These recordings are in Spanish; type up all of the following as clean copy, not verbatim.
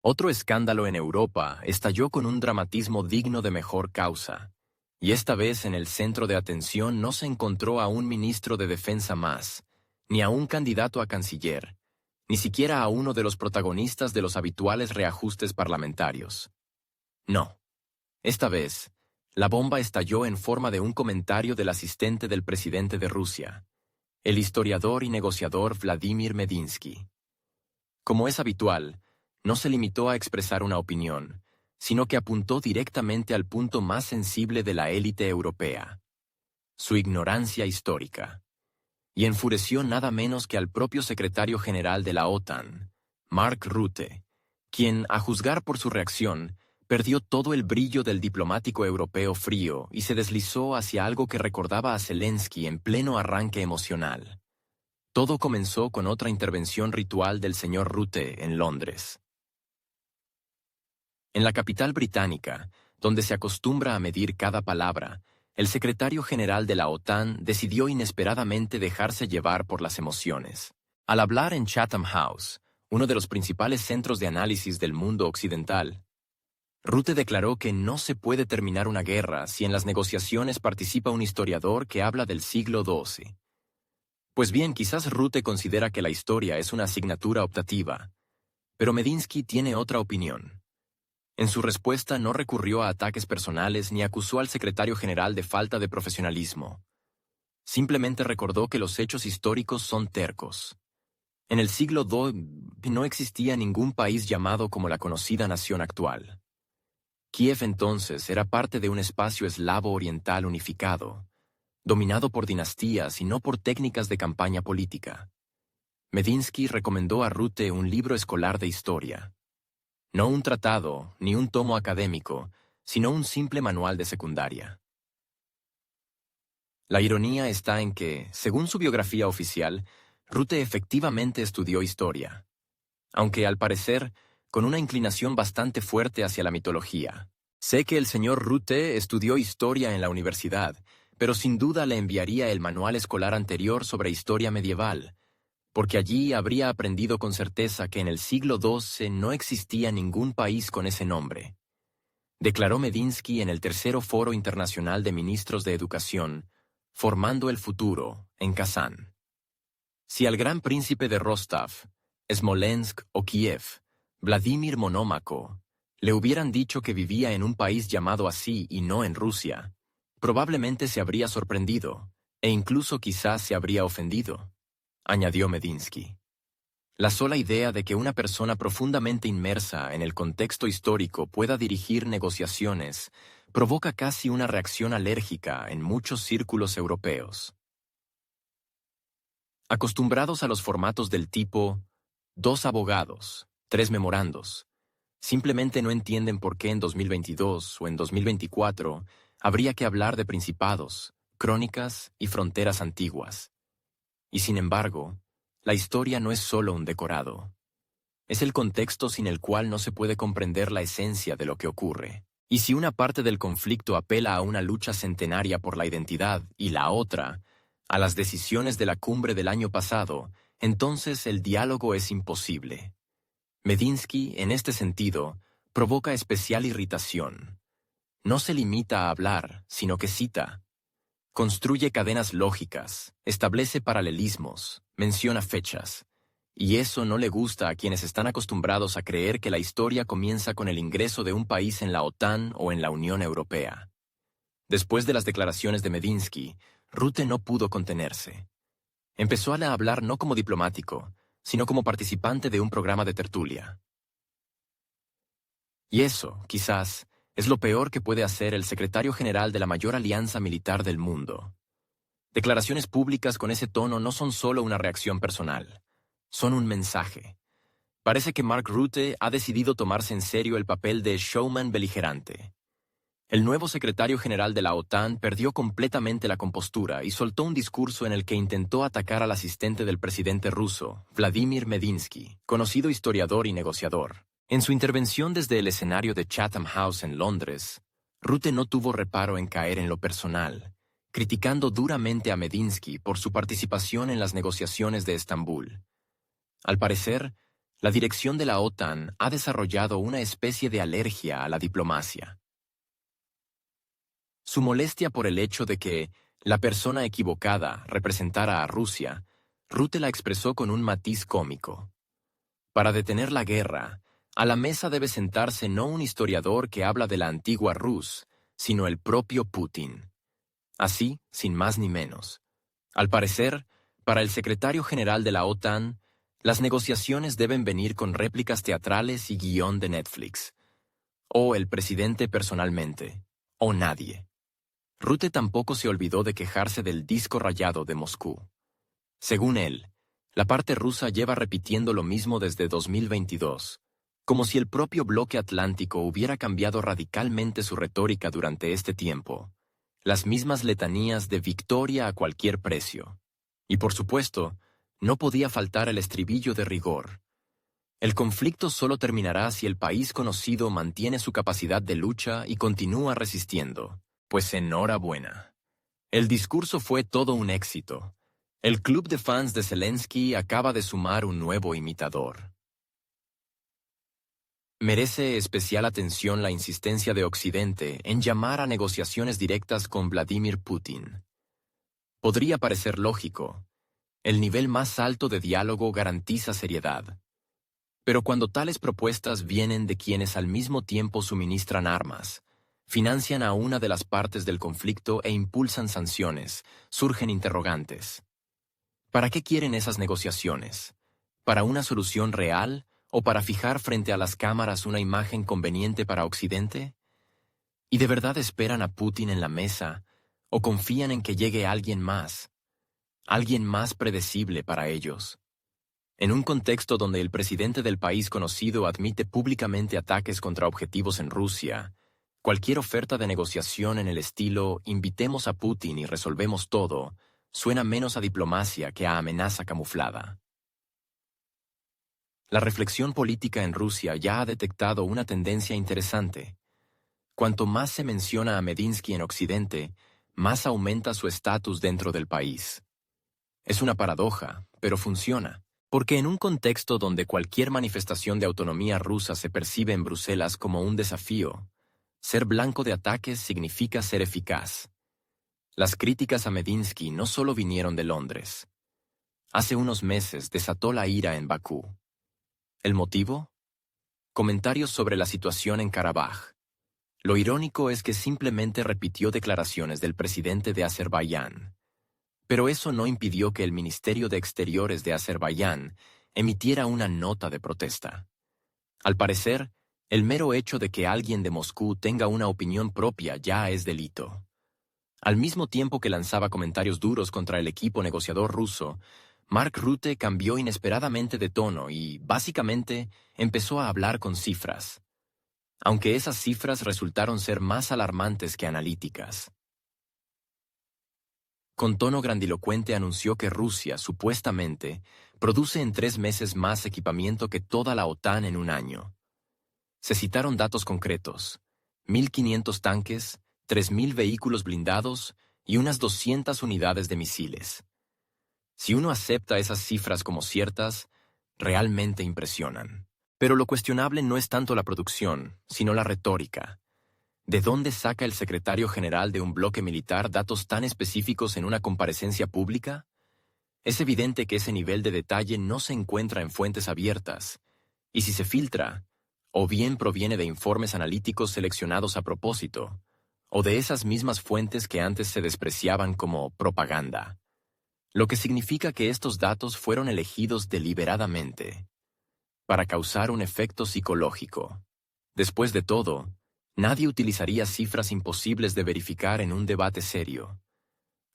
Otro escándalo en Europa estalló con un dramatismo digno de mejor causa, y esta vez en el centro de atención no se encontró a un ministro de defensa más, ni a un candidato a canciller, ni siquiera a uno de los protagonistas de los habituales reajustes parlamentarios. No. Esta vez, la bomba estalló en forma de un comentario del asistente del presidente de Rusia, el historiador y negociador Vladimir Medinsky. Como es habitual, no se limitó a expresar una opinión, sino que apuntó directamente al punto más sensible de la élite europea: su ignorancia histórica, y enfureció nada menos que al propio secretario general de la OTAN, Mark Rutte, quien, a juzgar por su reacción, perdió todo el brillo del diplomático europeo frío y se deslizó hacia algo que recordaba a Zelensky en pleno arranque emocional. Todo comenzó con otra intervención ritual del señor Rutte en Londres. En la capital británica, donde se acostumbra a medir cada palabra, el secretario general de la OTAN decidió inesperadamente dejarse llevar por las emociones. Al hablar en Chatham House, uno de los principales centros de análisis del mundo occidental, Rutte declaró que no se puede terminar una guerra si en las negociaciones participa un historiador que habla del siglo XII. Pues bien, quizás Rutte considera que la historia es una asignatura optativa, pero Medinsky tiene otra opinión. En su respuesta no recurrió a ataques personales ni acusó al secretario general de falta de profesionalismo. Simplemente recordó que los hechos históricos son tercos. En el siglo II no existía ningún país llamado como la conocida nación actual. Kiev entonces era parte de un espacio eslavo oriental unificado, dominado por dinastías y no por técnicas de campaña política. Medinsky recomendó a Rutte un libro escolar de historia. No un tratado ni un tomo académico, sino un simple manual de secundaria. La ironía está en que, según su biografía oficial, Rutte efectivamente estudió historia, aunque al parecer con una inclinación bastante fuerte hacia la mitología. Sé que el señor Rutte estudió historia en la universidad, pero sin duda le enviaría el manual escolar anterior sobre historia medieval, porque allí habría aprendido con certeza que en el siglo XII no existía ningún país con ese nombre. Declaró Medinsky en el tercero Foro Internacional de Ministros de Educación, Formando el Futuro, en Kazán. Si al gran príncipe de Rostov, Smolensk o Kiev, Vladimir Monómaco, le hubieran dicho que vivía en un país llamado así y no en Rusia, probablemente se habría sorprendido, e incluso quizás se habría ofendido, añadió Medinsky. La sola idea de que una persona profundamente inmersa en el contexto histórico pueda dirigir negociaciones provoca casi una reacción alérgica en muchos círculos europeos. Acostumbrados a los formatos del tipo 2 abogados, 3 memorandos, simplemente no entienden por qué en 2022 o en 2024 habría que hablar de principados, crónicas y fronteras antiguas. Y sin embargo, la historia no es solo un decorado. Es el contexto sin el cual no se puede comprender la esencia de lo que ocurre. Y si una parte del conflicto apela a una lucha centenaria por la identidad y la otra, a las decisiones de la cumbre del año pasado, entonces el diálogo es imposible. Medinsky, en este sentido, provoca especial irritación. No se limita a hablar, sino que cita. Construye cadenas lógicas, establece paralelismos, menciona fechas. Y eso no le gusta a quienes están acostumbrados a creer que la historia comienza con el ingreso de un país en la OTAN o en la Unión Europea. Después de las declaraciones de Medinsky, Rutte no pudo contenerse. Empezó a hablar no como diplomático, sino como participante de un programa de tertulia. Y eso, quizás, es lo peor que puede hacer el secretario general de la mayor alianza militar del mundo. Declaraciones públicas con ese tono no son solo una reacción personal, son un mensaje. Parece que Mark Rutte ha decidido tomarse en serio el papel de showman beligerante. El nuevo secretario general de la OTAN perdió completamente la compostura y soltó un discurso en el que intentó atacar al asistente del presidente ruso, Vladimir Medinsky, conocido historiador y negociador. En su intervención desde el escenario de Chatham House en Londres, Rutte no tuvo reparo en caer en lo personal, criticando duramente a Medinsky por su participación en las negociaciones de Estambul. Al parecer, La dirección de la OTAN ha desarrollado una especie de alergia a la diplomacia. Su molestia por el hecho de que la persona equivocada representara a Rusia, Rutte la expresó con un matiz cómico. Para detener la guerra, a la mesa debe sentarse no un historiador que habla de la antigua Rus, sino el propio Putin. Así, sin más ni menos. Al parecer, para el secretario general de la OTAN, las negociaciones deben venir con réplicas teatrales y guión de Netflix. O el presidente personalmente, o nadie. Rutte tampoco se olvidó de quejarse del disco rayado de Moscú. Según él, la parte rusa lleva repitiendo lo mismo desde 2022, como si el propio bloque atlántico hubiera cambiado radicalmente su retórica durante este tiempo. Las mismas letanías de victoria a cualquier precio. Y por supuesto, no podía faltar el estribillo de rigor. El conflicto solo terminará si el país conocido mantiene su capacidad de lucha y continúa resistiendo. Pues enhorabuena. El discurso fue todo un éxito. El club de fans de Zelensky acaba de sumar un nuevo imitador. Merece especial atención la insistencia de Occidente en llamar a negociaciones directas con Vladimir Putin. Podría parecer lógico. El nivel más alto de diálogo garantiza seriedad. Pero cuando tales propuestas vienen de quienes al mismo tiempo suministran armas, financian a una de las partes del conflicto e impulsan sanciones, surgen interrogantes. ¿Para qué quieren esas negociaciones? ¿Para una solución real o para fijar frente a las cámaras una imagen conveniente para Occidente? ¿Y de verdad esperan a Putin en la mesa o confían en que llegue alguien más predecible para ellos? En un contexto donde el presidente del país conocido admite públicamente ataques contra objetivos en Rusia, cualquier oferta de negociación en el estilo «invitemos a Putin y resolvemos todo» suena menos a diplomacia que a amenaza camuflada. La reflexión política en Rusia ya ha detectado una tendencia interesante. Cuanto más se menciona a Medinsky en Occidente, más aumenta su estatus dentro del país. Es una paradoja, pero funciona. Porque en un contexto donde cualquier manifestación de autonomía rusa se percibe en Bruselas como un desafío, ser blanco de ataques significa ser eficaz. Las críticas a Medinsky no solo vinieron de Londres. Hace unos meses desató la ira en Bakú. ¿El motivo? Comentarios sobre la situación en Karabaj. Lo irónico es que simplemente repitió declaraciones del presidente de Azerbaiyán. Pero eso no impidió que el Ministerio de Exteriores de Azerbaiyán emitiera una nota de protesta. Al parecer, el mero hecho de que alguien de Moscú tenga una opinión propia ya es delito. Al mismo tiempo que lanzaba comentarios duros contra el equipo negociador ruso, Mark Rutte cambió inesperadamente de tono y, básicamente, empezó a hablar con cifras. Aunque esas cifras resultaron ser más alarmantes que analíticas. Con tono grandilocuente anunció que Rusia, supuestamente, produce en 3 meses más equipamiento que toda la OTAN en un año. Se citaron datos concretos: 1.500 tanques, 3.000 vehículos blindados y unas 200 unidades de misiles. Si uno acepta esas cifras como ciertas, realmente impresionan. Pero lo cuestionable no es tanto la producción, sino la retórica. ¿De dónde saca el secretario general de un bloque militar datos tan específicos en una comparecencia pública? Es evidente que ese nivel de detalle no se encuentra en fuentes abiertas, y si se filtra, o bien proviene de informes analíticos seleccionados a propósito, o de esas mismas fuentes que antes se despreciaban como propaganda. Lo que significa que estos datos fueron elegidos deliberadamente, para causar un efecto psicológico. Después de todo, nadie utilizaría cifras imposibles de verificar en un debate serio.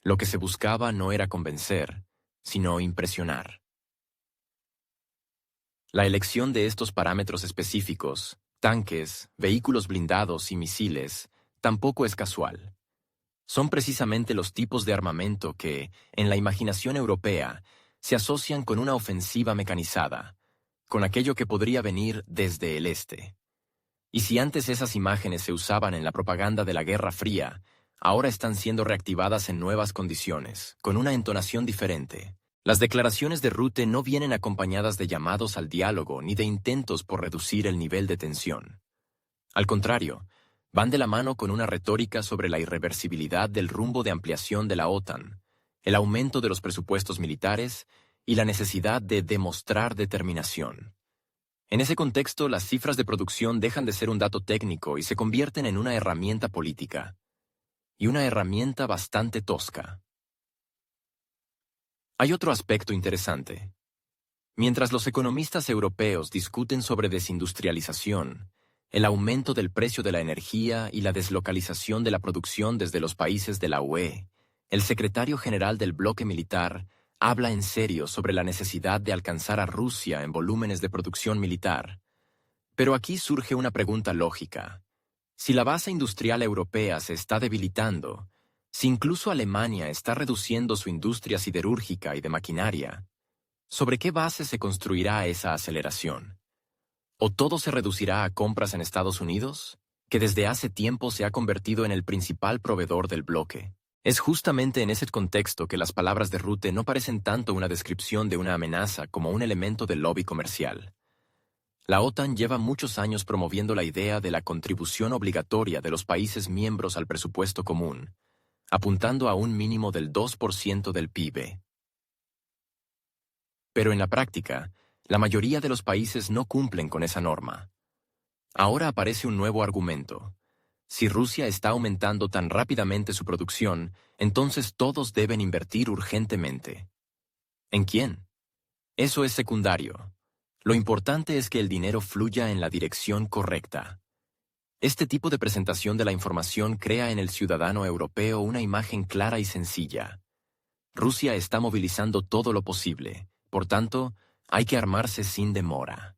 Lo que se buscaba no era convencer, sino impresionar. La elección de estos parámetros específicos, tanques, vehículos blindados y misiles, tampoco es casual. Son precisamente los tipos de armamento que, en la imaginación europea, se asocian con una ofensiva mecanizada, con aquello que podría venir desde el este. Y si antes esas imágenes se usaban en la propaganda de la Guerra Fría, ahora están siendo reactivadas en nuevas condiciones, con una entonación diferente. Las declaraciones de Rutte no vienen acompañadas de llamados al diálogo ni de intentos por reducir el nivel de tensión. Al contrario, van de la mano con una retórica sobre la irreversibilidad del rumbo de ampliación de la OTAN, el aumento de los presupuestos militares y la necesidad de demostrar determinación. En ese contexto, las cifras de producción dejan de ser un dato técnico y se convierten en una herramienta política. Y una herramienta bastante tosca. Hay otro aspecto interesante. Mientras los economistas europeos discuten sobre desindustrialización, el aumento del precio de la energía y la deslocalización de la producción desde los países de la UE, el secretario general del bloque militar habla en serio sobre la necesidad de alcanzar a Rusia en volúmenes de producción militar. Pero aquí surge una pregunta lógica. Si la base industrial europea se está debilitando, si incluso Alemania está reduciendo su industria siderúrgica y de maquinaria, ¿sobre qué base se construirá esa aceleración? ¿O todo se reducirá a compras en Estados Unidos, que desde hace tiempo se ha convertido en el principal proveedor del bloque? Es justamente en ese contexto que las palabras de Rutte no parecen tanto una descripción de una amenaza como un elemento del lobby comercial. La OTAN lleva muchos años promoviendo la idea de la contribución obligatoria de los países miembros al presupuesto común, apuntando a un mínimo del 2% del PIB. Pero en la práctica, la mayoría de los países no cumplen con esa norma. Ahora aparece un nuevo argumento. Si Rusia está aumentando tan rápidamente su producción, entonces todos deben invertir urgentemente. ¿En quién? Eso es secundario. Lo importante es que el dinero fluya en la dirección correcta. Este tipo de presentación de la información crea en el ciudadano europeo una imagen clara y sencilla. Rusia está movilizando todo lo posible, por tanto, hay que armarse sin demora.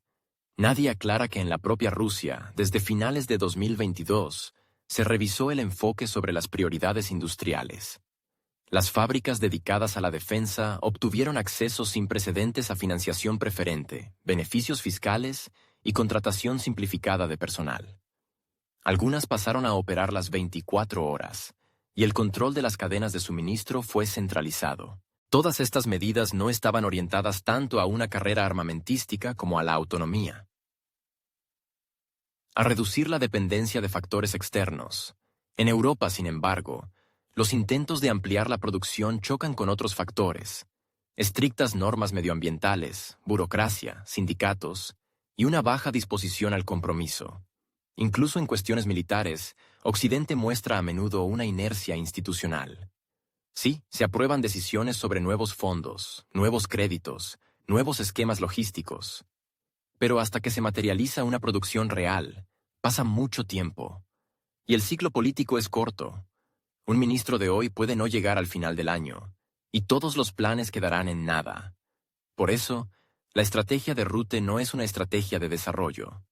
Nadie aclara que en la propia Rusia, desde finales de 2022, se revisó el enfoque sobre las prioridades industriales. Las fábricas dedicadas a la defensa obtuvieron acceso sin precedentes a financiación preferente, beneficios fiscales y contratación simplificada de personal. Algunas pasaron a operar las 24 horas, y el control de las cadenas de suministro fue centralizado. Todas estas medidas no estaban orientadas tanto a una carrera armamentística como a la autonomía. A reducir la dependencia de factores externos. En Europa, sin embargo, los intentos de ampliar la producción chocan con otros factores: estrictas normas medioambientales, burocracia, sindicatos y una baja disposición al compromiso. Incluso en cuestiones militares, Occidente muestra a menudo una inercia institucional. Sí, se aprueban decisiones sobre nuevos fondos, nuevos créditos, nuevos esquemas logísticos. Pero hasta que se materializa una producción real, pasa mucho tiempo. Y el ciclo político es corto. Un ministro de hoy puede no llegar al final del año, y todos los planes quedarán en nada. Por eso, la estrategia de Rutte no es una estrategia de desarrollo.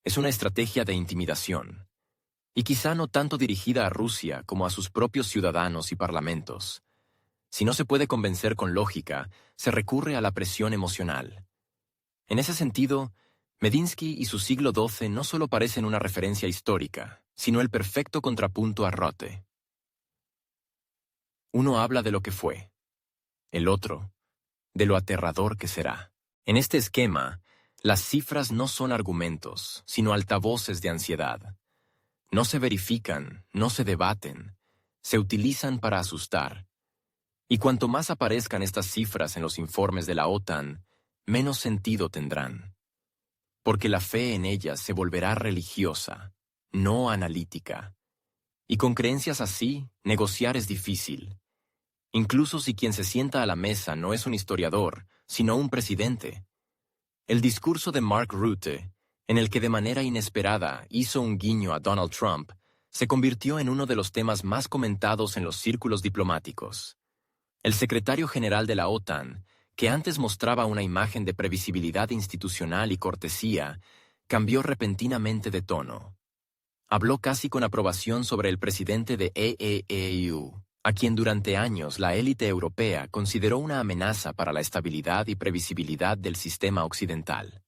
Es una estrategia de intimidación. Y quizá no tanto dirigida a Rusia como a sus propios ciudadanos y parlamentos. Si no se puede convencer con lógica, se recurre a la presión emocional. En ese sentido, Medinsky y su siglo XII no solo parecen una referencia histórica, sino el perfecto contrapunto a Rutte. Uno habla de lo que fue, el otro, de lo aterrador que será. En este esquema, las cifras no son argumentos, sino altavoces de ansiedad. No se verifican, no se debaten, se utilizan para asustar. Y cuanto más aparezcan estas cifras en los informes de la OTAN, menos sentido tendrán. Porque la fe en ellas se volverá religiosa, no analítica. Y con creencias así, negociar es difícil. Incluso si quien se sienta a la mesa no es un historiador, sino un presidente. El discurso de Mark Rutte, en el que de manera inesperada hizo un guiño a Donald Trump, se convirtió en uno de los temas más comentados en los círculos diplomáticos. El secretario general de la OTAN, que antes mostraba una imagen de previsibilidad institucional y cortesía, cambió repentinamente de tono. Habló casi con aprobación sobre el presidente de EEEU, a quien durante años la élite europea consideró una amenaza para la estabilidad y previsibilidad del sistema occidental.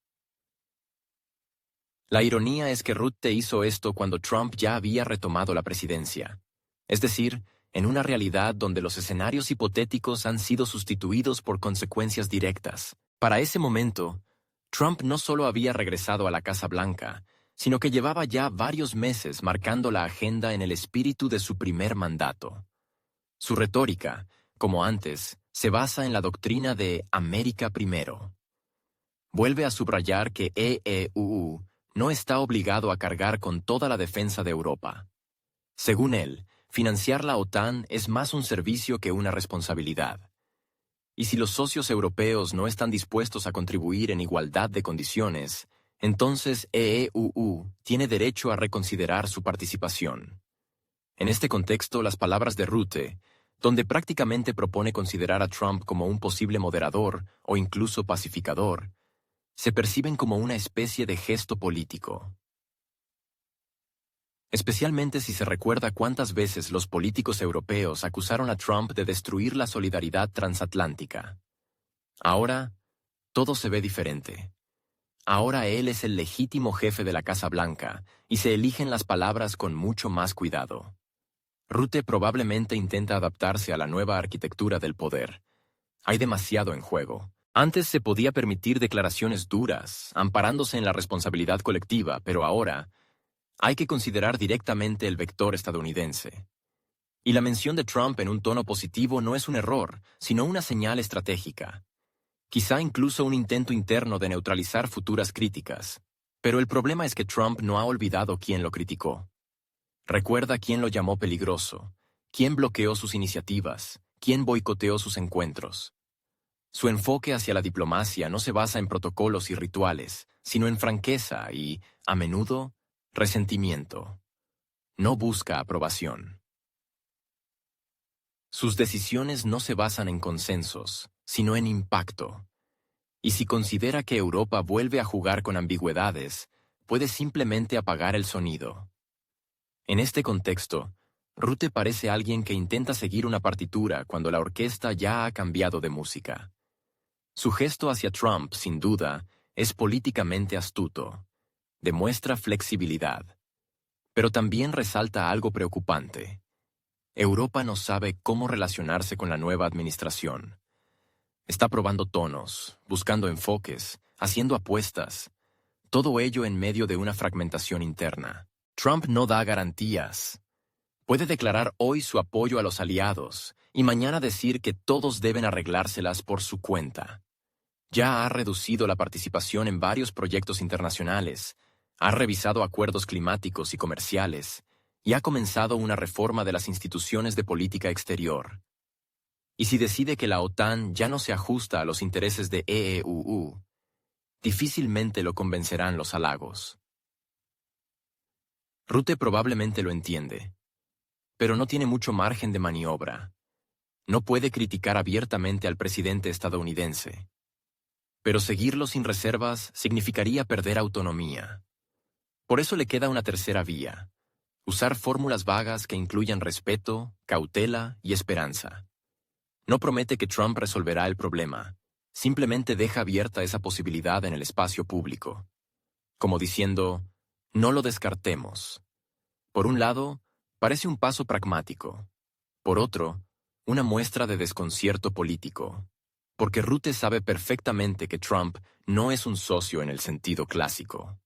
La ironía es que Rutte hizo esto cuando Trump ya había retomado la presidencia, es decir, en una realidad donde los escenarios hipotéticos han sido sustituidos por consecuencias directas. Para ese momento, Trump no solo había regresado a la Casa Blanca, sino que llevaba ya varios meses marcando la agenda en el espíritu de su primer mandato. Su retórica, como antes, se basa en la doctrina de América primero. Vuelve a subrayar que EEUU no está obligado a cargar con toda la defensa de Europa. Según él, financiar la OTAN es más un servicio que una responsabilidad. Y si los socios europeos no están dispuestos a contribuir en igualdad de condiciones, entonces EEUU tiene derecho a reconsiderar su participación. En este contexto, las palabras de Rutte, donde prácticamente propone considerar a Trump como un posible moderador o incluso pacificador, se perciben como una especie de gesto político. Especialmente si se recuerda cuántas veces los políticos europeos acusaron a Trump de destruir la solidaridad transatlántica. Ahora, todo se ve diferente. Ahora él es el legítimo jefe de la Casa Blanca y se eligen las palabras con mucho más cuidado. Rutte probablemente intenta adaptarse a la nueva arquitectura del poder. Hay demasiado en juego. Antes se podía permitir declaraciones duras, amparándose en la responsabilidad colectiva, pero ahora hay que considerar directamente el vector estadounidense. Y la mención de Trump en un tono positivo no es un error, sino una señal estratégica. Quizá incluso un intento interno de neutralizar futuras críticas. Pero el problema es que Trump no ha olvidado quién lo criticó. Recuerda quién lo llamó peligroso, quién bloqueó sus iniciativas, quién boicoteó sus encuentros. Su enfoque hacia la diplomacia no se basa en protocolos y rituales, sino en franqueza y, a menudo, resentimiento. No busca aprobación. Sus decisiones no se basan en consensos, sino en impacto. Y si considera que Europa vuelve a jugar con ambigüedades, puede simplemente apagar el sonido. En este contexto, Rutte parece alguien que intenta seguir una partitura cuando la orquesta ya ha cambiado de música. Su gesto hacia Trump, sin duda, es políticamente astuto. Demuestra flexibilidad. Pero también resalta algo preocupante. Europa no sabe cómo relacionarse con la nueva administración. Está probando tonos, buscando enfoques, haciendo apuestas. Todo ello en medio de una fragmentación interna. Trump no da garantías. Puede declarar hoy su apoyo a los aliados y mañana decir que todos deben arreglárselas por su cuenta. Ya ha reducido la participación en varios proyectos internacionales, ha revisado acuerdos climáticos y comerciales, y ha comenzado una reforma de las instituciones de política exterior. Y si decide que la OTAN ya no se ajusta a los intereses de EEUU, difícilmente lo convencerán los halagos. Rutte probablemente lo entiende, pero no tiene mucho margen de maniobra. No puede criticar abiertamente al presidente estadounidense. Pero seguirlo sin reservas significaría perder autonomía. Por eso le queda una tercera vía: usar fórmulas vagas que incluyan respeto, cautela y esperanza. No promete que Trump resolverá el problema, simplemente deja abierta esa posibilidad en el espacio público. Como diciendo, no lo descartemos. Por un lado, parece un paso pragmático. Por otro, una muestra de desconcierto político. Porque Rutte sabe perfectamente que Trump no es un socio en el sentido clásico.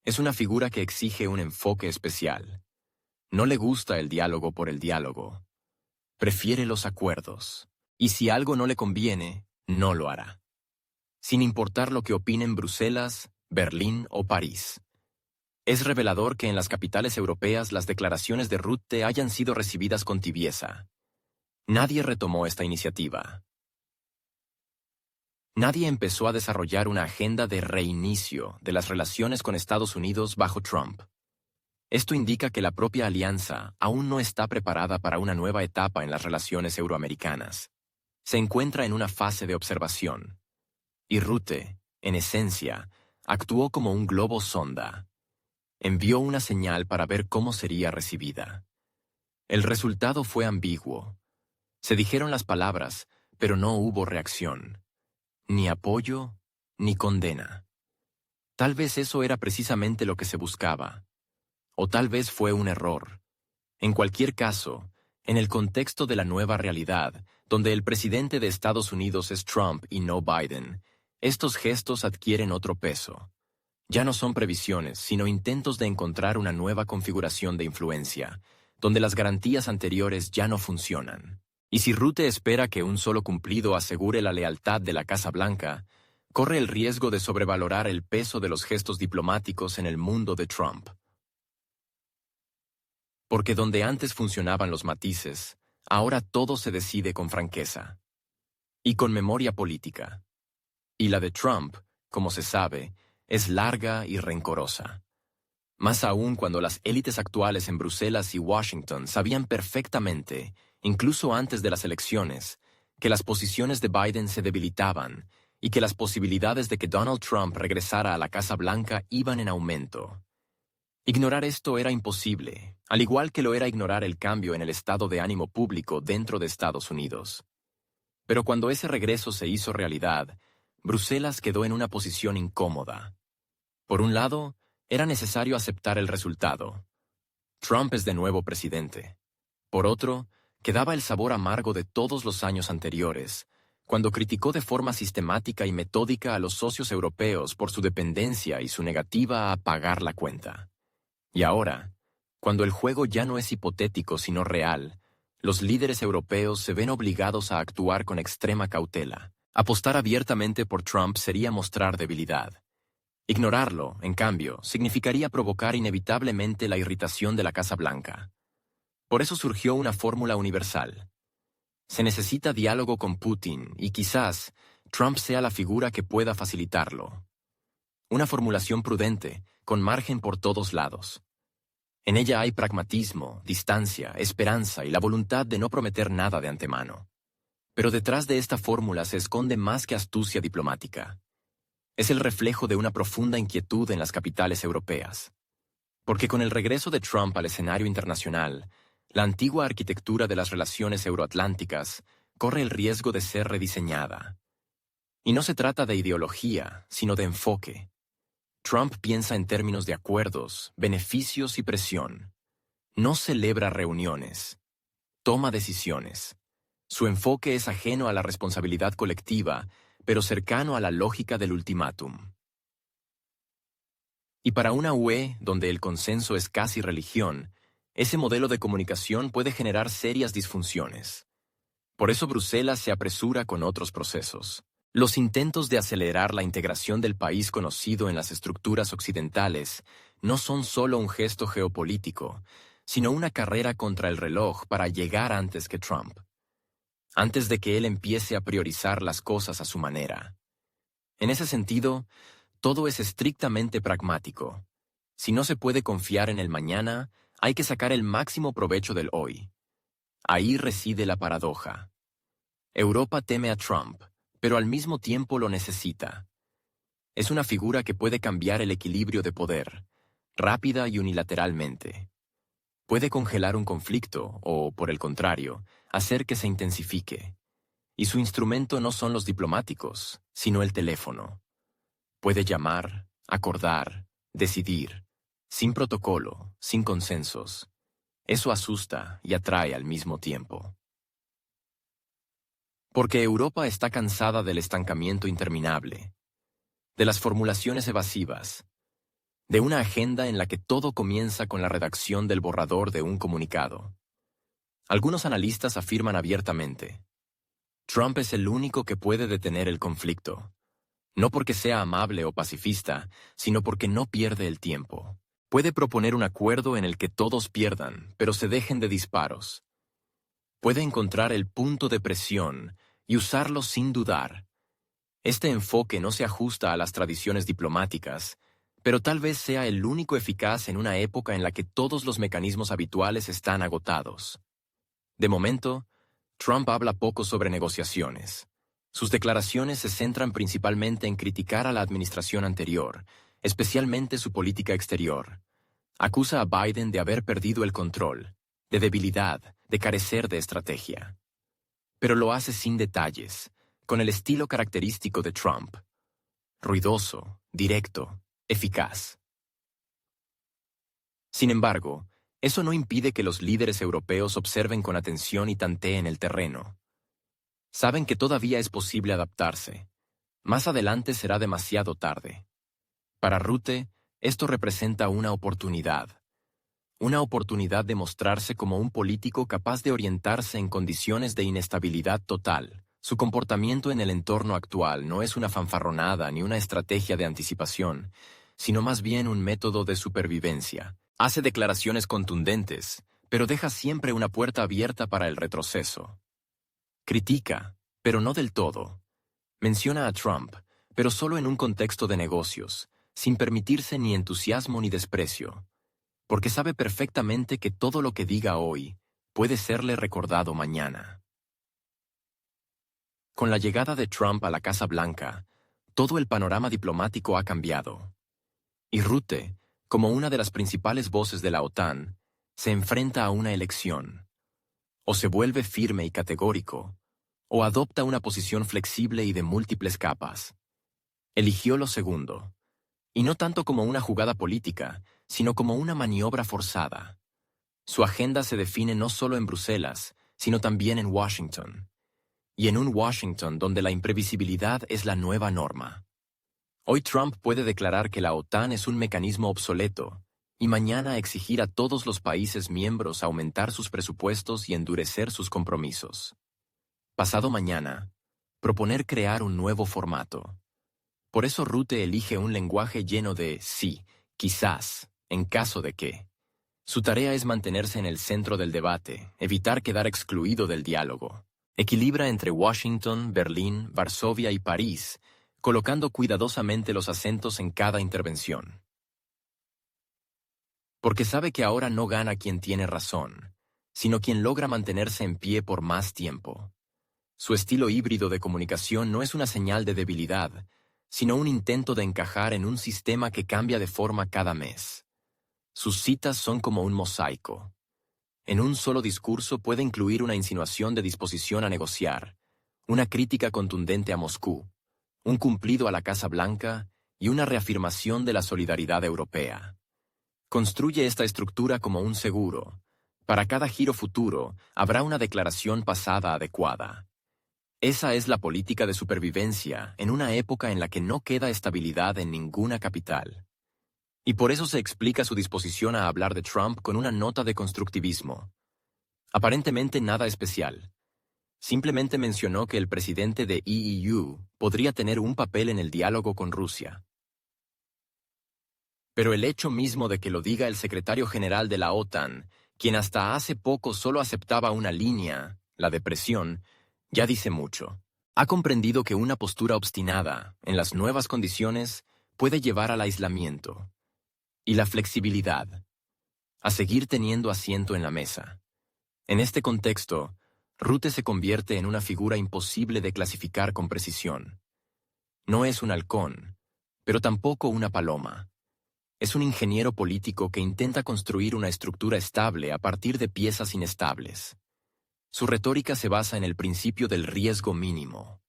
Es una figura que exige un enfoque especial. No le gusta el diálogo por el diálogo. Prefiere los acuerdos. Y si algo no le conviene, no lo hará. Sin importar lo que opinen Bruselas, Berlín o París. Es revelador que en las capitales europeas las declaraciones de Rutte hayan sido recibidas con tibieza. Nadie retomó esta iniciativa. Nadie empezó a desarrollar una agenda de reinicio de las relaciones con Estados Unidos bajo Trump. Esto indica que la propia alianza aún no está preparada para una nueva etapa en las relaciones euroamericanas. Se encuentra en una fase de observación. Y Rutte, en esencia, actuó como un globo sonda. Envió una señal para ver cómo sería recibida. El resultado fue ambiguo. Se dijeron las palabras, pero no hubo reacción. Ni apoyo, ni condena. Tal vez eso era precisamente lo que se buscaba. O tal vez fue un error. En cualquier caso, En el contexto de la nueva realidad, donde el presidente de Estados Unidos es Trump y no Biden, estos gestos adquieren otro peso. Ya no son previsiones, sino intentos de encontrar una nueva configuración de influencia, donde las garantías anteriores ya no funcionan. Y si Rutte espera que un solo cumplido asegure la lealtad de la Casa Blanca, corre el riesgo de sobrevalorar el peso de los gestos diplomáticos en el mundo de Trump. Porque donde antes funcionaban los matices, ahora todo se decide con franqueza. Y con memoria política. Y la de Trump, como se sabe, es larga y rencorosa. Más aún cuando las élites actuales en Bruselas y Washington sabían perfectamente, incluso antes de las elecciones, que las posiciones de Biden se debilitaban y que las posibilidades de que Donald Trump regresara a la Casa Blanca iban en aumento. Ignorar esto era imposible, al igual que lo era ignorar el cambio en el estado de ánimo público dentro de Estados Unidos. Pero cuando ese regreso se hizo realidad, Bruselas quedó en una posición incómoda. Por un lado, era necesario aceptar el resultado. Trump es de nuevo presidente. Por otro, quedaba el sabor amargo de todos los años anteriores, cuando criticó de forma sistemática y metódica a los socios europeos por su dependencia y su negativa a pagar la cuenta. Y ahora, cuando el juego ya no es hipotético sino real, los líderes europeos se ven obligados a actuar con extrema cautela. Apostar abiertamente por Trump sería mostrar debilidad. Ignorarlo, en cambio, significaría provocar inevitablemente la irritación de la Casa Blanca. Por eso surgió una fórmula universal. Se necesita diálogo con Putin y quizás Trump sea la figura que pueda facilitarlo. Una formulación prudente, con margen por todos lados. En ella hay pragmatismo, distancia, esperanza y la voluntad de no prometer nada de antemano. Pero detrás de esta fórmula se esconde más que astucia diplomática. Es el reflejo de una profunda inquietud en las capitales europeas. Porque con el regreso de Trump al escenario internacional, la antigua arquitectura de las relaciones euroatlánticas corre el riesgo de ser rediseñada. Y no se trata de ideología, sino de enfoque. Trump piensa en términos de acuerdos, beneficios y presión. No celebra reuniones. Toma decisiones. Su enfoque es ajeno a la responsabilidad colectiva, pero cercano a la lógica del ultimátum. Y para una UE, donde el consenso es casi religión, ese modelo de comunicación puede generar serias disfunciones. Por eso Bruselas se apresura con otros procesos. Los intentos de acelerar la integración del país conocido en las estructuras occidentales no son solo un gesto geopolítico, sino una carrera contra el reloj para llegar antes que Trump. Antes de que él empiece a priorizar las cosas a su manera. En ese sentido, todo es estrictamente pragmático. Si no se puede confiar en el mañana, hay que sacar el máximo provecho del hoy. Ahí reside la paradoja. Europa teme a Trump, pero al mismo tiempo lo necesita. Es una figura que puede cambiar el equilibrio de poder, rápida y unilateralmente. Puede congelar un conflicto o, por el contrario, hacer que se intensifique. Y su instrumento no son los diplomáticos, sino el teléfono. Puede llamar, acordar, decidir, sin protocolo, sin consensos. Eso asusta y atrae al mismo tiempo. Porque Europa está cansada del estancamiento interminable, de las formulaciones evasivas, de una agenda en la que todo comienza con la redacción del borrador de un comunicado. Algunos analistas afirman abiertamente: Trump es el único que puede detener el conflicto, no porque sea amable o pacifista, sino porque no pierde el tiempo. Puede proponer un acuerdo en el que todos pierdan, pero se dejen de disparos. Puede encontrar el punto de presión y usarlo sin dudar. Este enfoque no se ajusta a las tradiciones diplomáticas, pero tal vez sea el único eficaz en una época en la que todos los mecanismos habituales están agotados. De momento, Trump habla poco sobre negociaciones. Sus declaraciones se centran principalmente en criticar a la administración anterior, especialmente su política exterior. Acusa a Biden de haber perdido el control, de debilidad, de carecer de estrategia. Pero lo hace sin detalles, con el estilo característico de Trump. Ruidoso, directo, eficaz. Sin embargo, Eso no impide que los líderes europeos observen con atención y tanteen el terreno. Saben que todavía es posible adaptarse. Más adelante será demasiado tarde. Para Rutte, esto representa una oportunidad. Una oportunidad de mostrarse como un político capaz de orientarse en condiciones de inestabilidad total. Su comportamiento en el entorno actual no es una fanfarronada ni una estrategia de anticipación, sino más bien un método de supervivencia. Hace declaraciones contundentes, pero deja siempre una puerta abierta para el retroceso. Critica, pero no del todo. Menciona a Trump, pero solo en un contexto de negocios, sin permitirse ni entusiasmo ni desprecio, porque sabe perfectamente que todo lo que diga hoy puede serle recordado mañana. Con la llegada de Trump a la Casa Blanca, todo el panorama diplomático ha cambiado. Y Rutte, como una de las principales voces de la OTAN, se enfrenta a una elección. O se vuelve firme y categórico, o adopta una posición flexible y de múltiples capas. Eligió lo segundo, y no tanto como una jugada política, sino como una maniobra forzada. Su agenda se define no solo en Bruselas, sino también en Washington. Y en un Washington donde la imprevisibilidad es la nueva norma. Hoy Trump puede declarar que la OTAN es un mecanismo obsoleto, y mañana exigir a todos los países miembros aumentar sus presupuestos y endurecer sus compromisos. Pasado mañana, proponer crear un nuevo formato. Por eso Rutte elige un lenguaje lleno de sí, quizás, en caso de que. Su tarea es mantenerse en el centro del debate, evitar quedar excluido del diálogo. Equilibra entre Washington, Berlín, Varsovia y París, colocando cuidadosamente los acentos en cada intervención. Porque sabe que ahora no gana quien tiene razón, sino quien logra mantenerse en pie por más tiempo. Su estilo híbrido de comunicación no es una señal de debilidad, sino un intento de encajar en un sistema que cambia de forma cada mes. Sus citas son como un mosaico. En un solo discurso puede incluir una insinuación de disposición a negociar, una crítica contundente a Moscú, un cumplido a la Casa Blanca y una reafirmación de la solidaridad europea. Construye esta estructura como un seguro. Para cada giro futuro habrá una declaración pasada adecuada. Esa es la política de supervivencia en una época en la que no queda estabilidad en ninguna capital. Y por eso se explica su disposición a hablar de Trump con una nota de constructivismo. Aparentemente nada especial. Simplemente mencionó que el presidente de EU podría tener un papel en el diálogo con Rusia. Pero el hecho mismo de que lo diga el secretario general de la OTAN, quien hasta hace poco solo aceptaba una línea, la de presión, ya dice mucho. Ha comprendido que una postura obstinada, en las nuevas condiciones, puede llevar al aislamiento. Y la flexibilidad, a seguir teniendo asiento en la mesa. En este contexto, Rutte se convierte en una figura imposible de clasificar con precisión. No es un halcón, pero tampoco una paloma. Es un ingeniero político que intenta construir una estructura estable a partir de piezas inestables. Su retórica se basa en el principio del riesgo mínimo.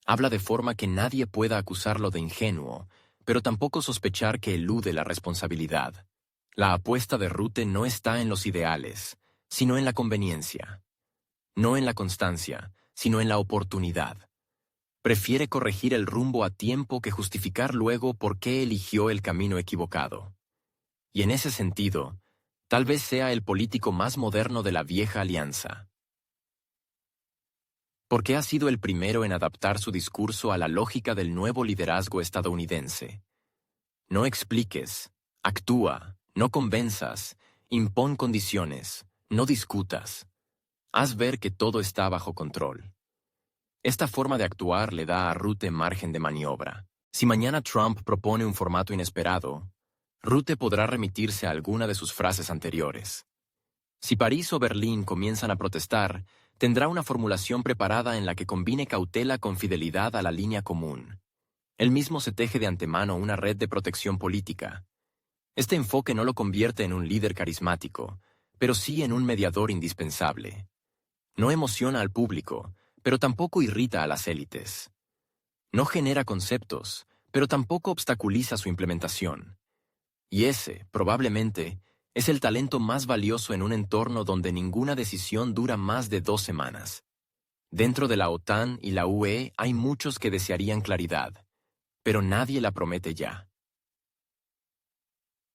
Habla de forma que nadie pueda acusarlo de ingenuo, pero tampoco sospechar que elude la responsabilidad. La apuesta de Rutte no está en los ideales, sino en la conveniencia. No en la constancia, sino en la oportunidad. Prefiere corregir el rumbo a tiempo que justificar luego por qué eligió el camino equivocado. Y en ese sentido, tal vez sea el político más moderno de la vieja alianza. Porque ha sido el primero en adaptar su discurso a la lógica del nuevo liderazgo estadounidense. No expliques, actúa, no convenzas, impón condiciones, no discutas. Haz ver que todo está bajo control. Esta forma de actuar le da a Rutte margen de maniobra. Si mañana Trump propone un formato inesperado, Rutte podrá remitirse a alguna de sus frases anteriores. Si París o Berlín comienzan a protestar, tendrá una formulación preparada en la que combine cautela con fidelidad a la línea común. Él mismo se teje de antemano una red de protección política. Este enfoque no lo convierte en un líder carismático, pero sí en un mediador indispensable. No emociona al público, pero tampoco irrita a las élites. No genera conceptos, pero tampoco obstaculiza su implementación. Y ese, probablemente, Es el talento más valioso en un entorno donde ninguna decisión dura más de 2 semanas. Dentro de la OTAN y la UE hay muchos que desearían claridad, pero nadie la promete ya.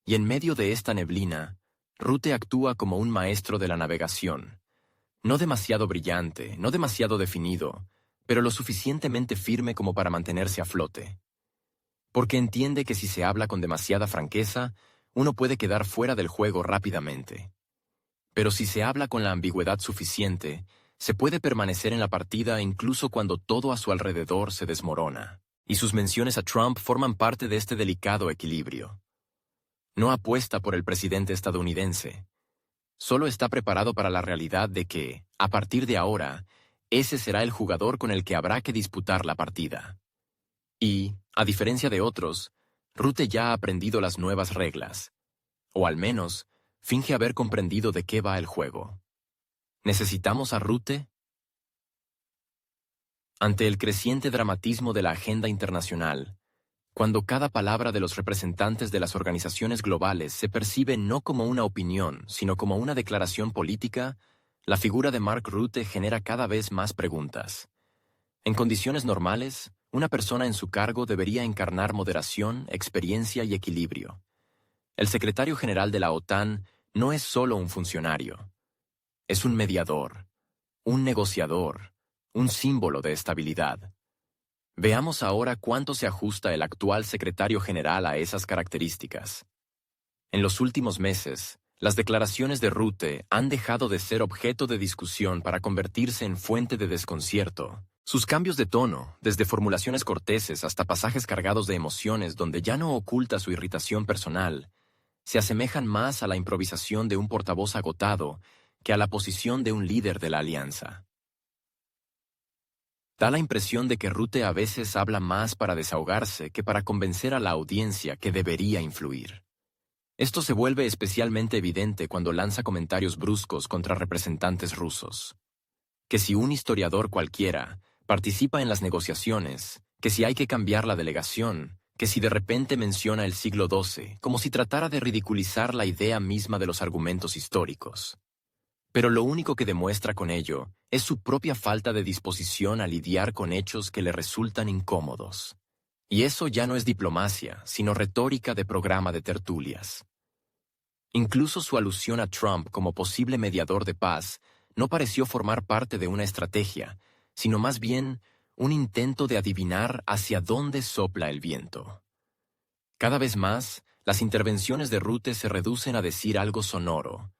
Y en medio de esta neblina, Rutte actúa como un maestro de la navegación. No demasiado brillante, no demasiado definido, pero lo suficientemente firme como para mantenerse a flote. Porque entiende que si se habla con demasiada franqueza, uno puede quedar fuera del juego rápidamente. Pero si se habla con la ambigüedad suficiente, se puede permanecer en la partida incluso cuando todo a su alrededor se desmorona. Y sus menciones a Trump forman parte de este delicado equilibrio. No apuesta por el presidente estadounidense. Solo está preparado para la realidad de que, a partir de ahora, ese será el jugador con el que habrá que disputar la partida. Y, a diferencia de otros, Rutte ya ha aprendido las nuevas reglas. O al menos, finge haber comprendido de qué va el juego. ¿Necesitamos a Rutte? Ante el creciente dramatismo de la agenda internacional, cuando cada palabra de los representantes de las organizaciones globales se percibe no como una opinión, sino como una declaración política, la figura de Mark Rutte genera cada vez más preguntas. En condiciones normales, una persona en su cargo debería encarnar moderación, experiencia y equilibrio. El secretario general de la OTAN no es solo un funcionario. Es un mediador, un negociador, un símbolo de estabilidad. Veamos ahora cuánto se ajusta el actual secretario general a esas características. En los últimos meses, las declaraciones de Rutte han dejado de ser objeto de discusión para convertirse en fuente de desconcierto. Sus cambios de tono, desde formulaciones corteses hasta pasajes cargados de emociones donde ya no oculta su irritación personal, se asemejan más a la improvisación de un portavoz agotado que a la posición de un líder de la alianza. Da la impresión de que Rutte a veces habla más para desahogarse que para convencer a la audiencia que debería influir. Esto se vuelve especialmente evidente cuando lanza comentarios bruscos contra representantes rusos. Que si un historiador cualquiera participa en las negociaciones, que si hay que cambiar la delegación, que si de repente menciona el siglo XII, como si tratara de ridiculizar la idea misma de los argumentos históricos. Pero lo único que demuestra con ello es su propia falta de disposición a lidiar con hechos que le resultan incómodos. Y eso ya no es diplomacia, sino retórica de programa de tertulias. Incluso su alusión a Trump como posible mediador de paz no pareció formar parte de una estrategia, sino más bien un intento de adivinar hacia dónde sopla el viento. Cada vez más, las intervenciones de Rutte se reducen a decir algo sonoro,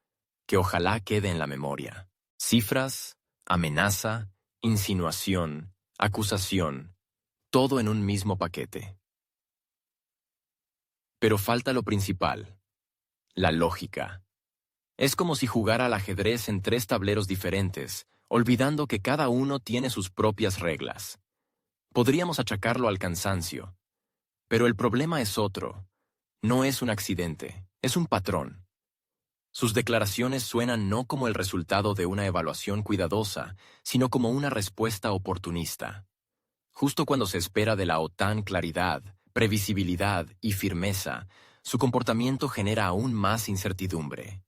que ojalá quede en la memoria. Cifras, amenaza, insinuación, acusación, todo en un mismo paquete. Pero falta lo principal, la lógica. Es como si jugara al ajedrez en 3 tableros diferentes, olvidando que cada uno tiene sus propias reglas. Podríamos achacarlo al cansancio, pero el problema es otro. No es un accidente, es un patrón. Sus declaraciones suenan no como el resultado de una evaluación cuidadosa, sino como una respuesta oportunista. Justo cuando se espera de la OTAN claridad, previsibilidad y firmeza, su comportamiento genera aún más incertidumbre.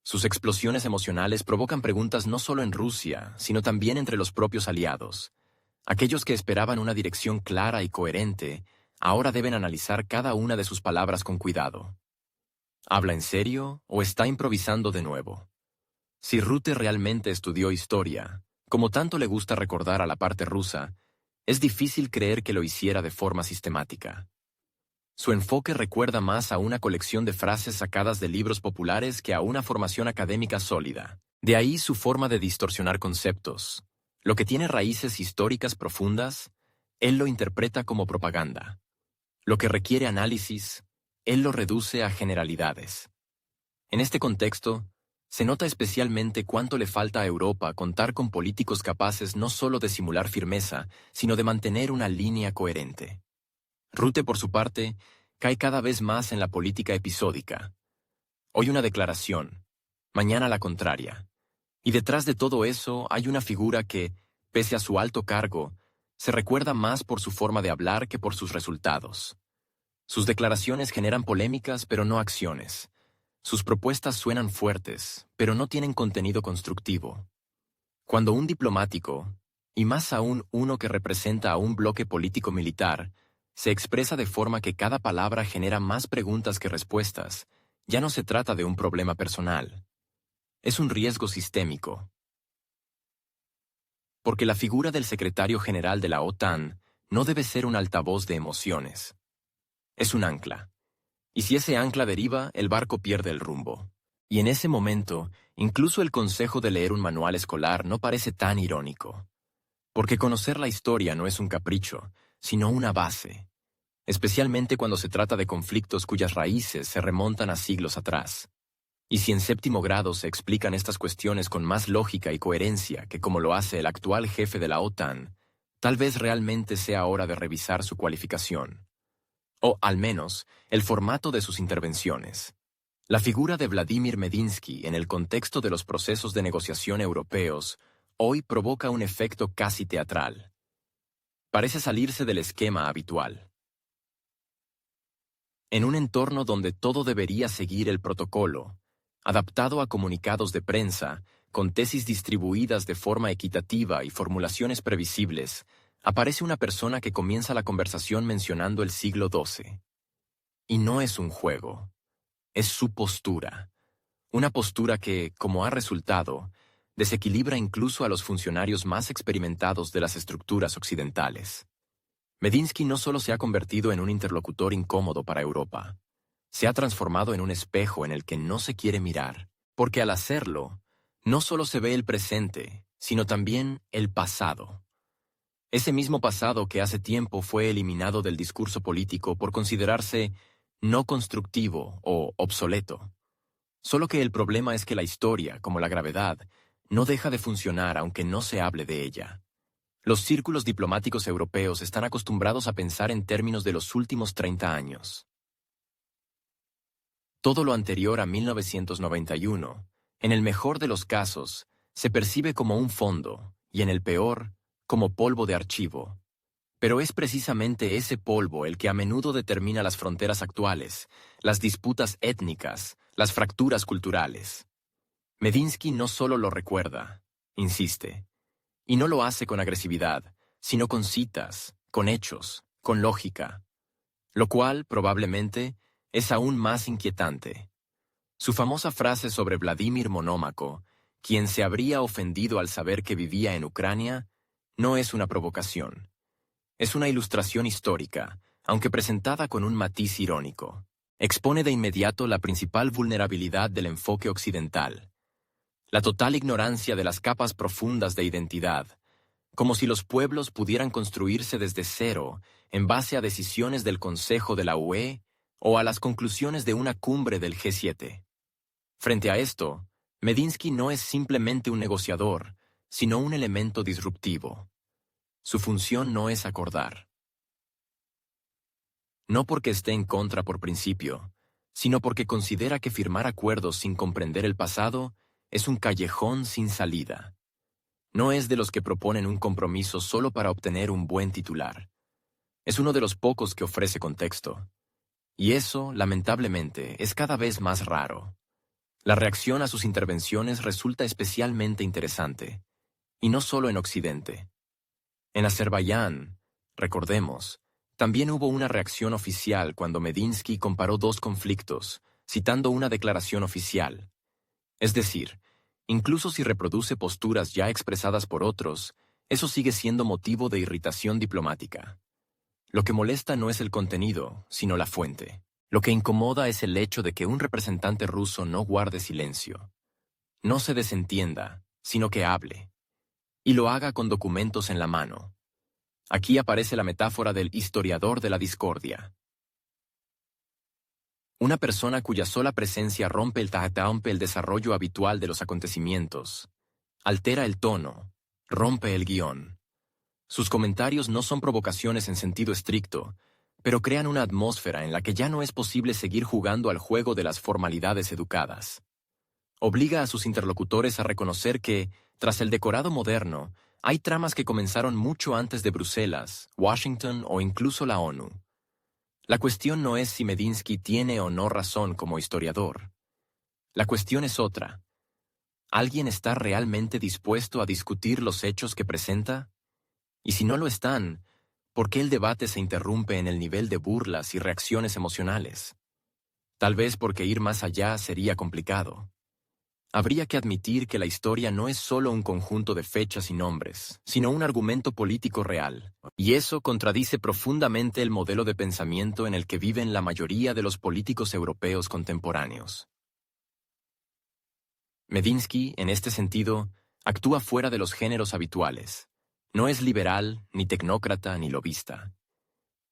Sus explosiones emocionales provocan preguntas no solo en Rusia, sino también entre los propios aliados. Aquellos que esperaban una dirección clara y coherente, ahora deben analizar cada una de sus palabras con cuidado. ¿Habla en serio o está improvisando de nuevo? Si Rutte realmente estudió historia, como tanto le gusta recordar a la parte rusa, es difícil creer que lo hiciera de forma sistemática. Su enfoque recuerda más a una colección de frases sacadas de libros populares que a una formación académica sólida. De ahí su forma de distorsionar conceptos. Lo que tiene raíces históricas profundas, él lo interpreta como propaganda. Lo que requiere análisis, él lo reduce a generalidades. En este contexto, se nota especialmente cuánto le falta a Europa contar con políticos capaces no solo de simular firmeza, sino de mantener una línea coherente. Rutte, por su parte, cae cada vez más en la política episódica. Hoy una declaración, mañana la contraria. Y detrás de todo eso hay una figura que, pese a su alto cargo, se recuerda más por su forma de hablar que por sus resultados. Sus declaraciones generan polémicas pero no acciones. Sus propuestas suenan fuertes, pero no tienen contenido constructivo. Cuando un diplomático, y más aún uno que representa a un bloque político-militar, se expresa de forma que cada palabra genera más preguntas que respuestas, ya no se trata de un problema personal. Es un riesgo sistémico. Porque la figura del secretario general de la OTAN no debe ser un altavoz de emociones. Es un ancla. Y si ese ancla deriva, el barco pierde el rumbo. Y en ese momento, incluso el consejo de leer un manual escolar no parece tan irónico. Porque conocer la historia no es un capricho, sino una base, especialmente cuando se trata de conflictos cuyas raíces se remontan a siglos atrás. Y si en séptimo grado se explican estas cuestiones con más lógica y coherencia que como lo hace el actual jefe de la OTAN, tal vez realmente sea hora de revisar su cualificación. O, al menos, el formato de sus intervenciones. La figura de Vladimir Medinsky en el contexto de los procesos de negociación europeos hoy provoca un efecto casi teatral. Parece salirse del esquema habitual. En un entorno donde todo debería seguir el protocolo, adaptado a comunicados de prensa, con tesis distribuidas de forma equitativa y formulaciones previsibles, aparece una persona que comienza la conversación mencionando el siglo XII. Y no es un juego, es su postura. Una postura que, como ha resultado, desequilibra incluso a los funcionarios más experimentados de las estructuras occidentales. Medinsky no solo se ha convertido en un interlocutor incómodo para Europa, se ha transformado en un espejo en el que no se quiere mirar, porque al hacerlo, no solo se ve el presente, sino también el pasado. Ese mismo pasado que hace tiempo fue eliminado del discurso político por considerarse no constructivo o obsoleto. Solo que el problema es que la historia, como la gravedad, no deja de funcionar aunque no se hable de ella. Los círculos diplomáticos europeos están acostumbrados a pensar en términos de los últimos 30 años. Todo lo anterior a 1991, en el mejor de los casos, se percibe como un fondo, y en el peor, como polvo de archivo. Pero es precisamente ese polvo el que a menudo determina las fronteras actuales, las disputas étnicas, las fracturas culturales. Medinsky no solo lo recuerda, insiste, y no lo hace con agresividad, sino con citas, con hechos, con lógica, lo cual, probablemente, es aún más inquietante. Su famosa frase sobre Vladimir Monómaco, quien se habría ofendido al saber que vivía en Ucrania, no es una provocación. Es una ilustración histórica, aunque presentada con un matiz irónico. Expone de inmediato la principal vulnerabilidad del enfoque occidental: la total ignorancia de las capas profundas de identidad, como si los pueblos pudieran construirse desde cero en base a decisiones del Consejo de la UE o a las conclusiones de una cumbre del G7. Frente a esto, Medinsky no es simplemente un negociador, sino un elemento disruptivo. Su función no es acordar. No porque esté en contra por principio, sino porque considera que firmar acuerdos sin comprender el pasado es un callejón sin salida. No es de los que proponen un compromiso solo para obtener un buen titular. Es uno de los pocos que ofrece contexto. Y eso, lamentablemente, es cada vez más raro. La reacción a sus intervenciones resulta especialmente interesante, y no solo en Occidente. En Azerbaiyán, recordemos, también hubo una reacción oficial cuando Medinsky comparó dos conflictos, citando una declaración oficial. Es decir, incluso si reproduce posturas ya expresadas por otros, eso sigue siendo motivo de irritación diplomática. Lo que molesta no es el contenido, sino la fuente. Lo que incomoda es el hecho de que un representante ruso no guarde silencio. No se desentienda, sino que hable. Y lo haga con documentos en la mano. Aquí aparece la metáfora del historiador de la discordia. Una persona cuya sola presencia rompe el desarrollo habitual de los acontecimientos, altera el tono, rompe el guión. Sus comentarios no son provocaciones en sentido estricto, pero crean una atmósfera en la que ya no es posible seguir jugando al juego de las formalidades educadas. Obliga a sus interlocutores a reconocer que, tras el decorado moderno, hay tramas que comenzaron mucho antes de Bruselas, Washington o incluso la ONU. La cuestión no es si Medinsky tiene o no razón como historiador. La cuestión es otra. ¿Alguien está realmente dispuesto a discutir los hechos que presenta? Y si no lo están, ¿por qué el debate se interrumpe en el nivel de burlas y reacciones emocionales? Tal vez porque ir más allá sería complicado. Habría que admitir que la historia no es solo un conjunto de fechas y nombres, sino un argumento político real, y eso contradice profundamente el modelo de pensamiento en el que viven la mayoría de los políticos europeos contemporáneos. Medinsky, en este sentido, actúa fuera de los géneros habituales. No es liberal, ni tecnócrata, ni lobista.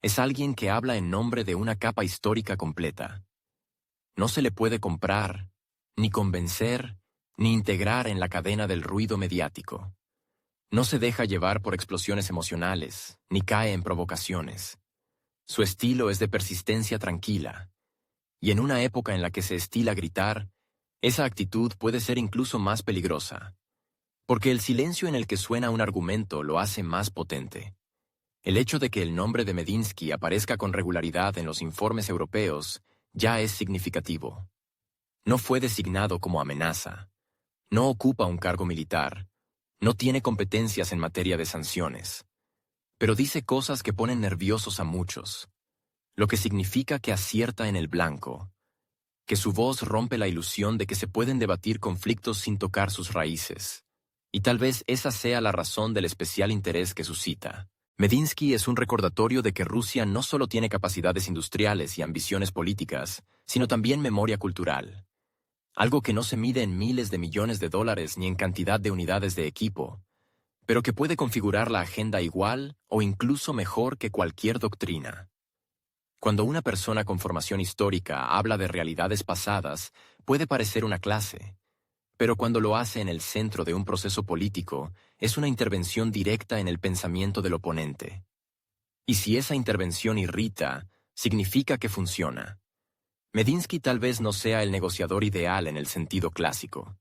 Es alguien que habla en nombre de una capa histórica completa. No se le puede comprar, ni convencer, ni integrar en la cadena del ruido mediático. No se deja llevar por explosiones emocionales, ni cae en provocaciones. Su estilo es de persistencia tranquila. Y en una época en la que se estila gritar, esa actitud puede ser incluso más peligrosa. Porque el silencio en el que suena un argumento lo hace más potente. El hecho de que el nombre de Medinsky aparezca con regularidad en los informes europeos ya es significativo. No fue designado como amenaza. No ocupa un cargo militar. No tiene competencias en materia de sanciones. Pero dice cosas que ponen nerviosos a muchos. Lo que significa que acierta en el blanco. Que su voz rompe la ilusión de que se pueden debatir conflictos sin tocar sus raíces. Y tal vez esa sea la razón del especial interés que suscita. Medinsky es un recordatorio de que Rusia no solo tiene capacidades industriales y ambiciones políticas, sino también memoria cultural. Algo que no se mide en miles de millones de dólares ni en cantidad de unidades de equipo, pero que puede configurar la agenda igual o incluso mejor que cualquier doctrina. Cuando una persona con formación histórica habla de realidades pasadas, puede parecer una clase, pero cuando lo hace en el centro de un proceso político, es una intervención directa en el pensamiento del oponente. Y si esa intervención irrita, significa que funciona. Medinsky tal vez no sea el negociador ideal en el sentido clásico,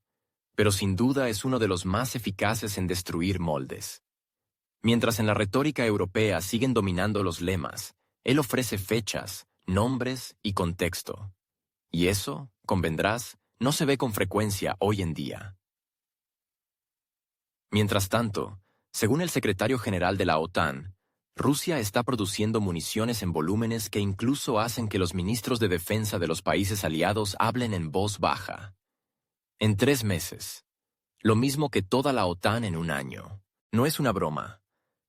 pero sin duda es uno de los más eficaces en destruir moldes. Mientras en la retórica europea siguen dominando los lemas, él ofrece fechas, nombres y contexto. Y eso, convendrás, no se ve con frecuencia hoy en día. Mientras tanto, según el secretario general de la OTAN, Rusia está produciendo municiones en volúmenes que incluso hacen que los ministros de defensa de los países aliados hablen en voz baja. En 3 meses. Lo mismo que toda la OTAN en un año. No es una broma.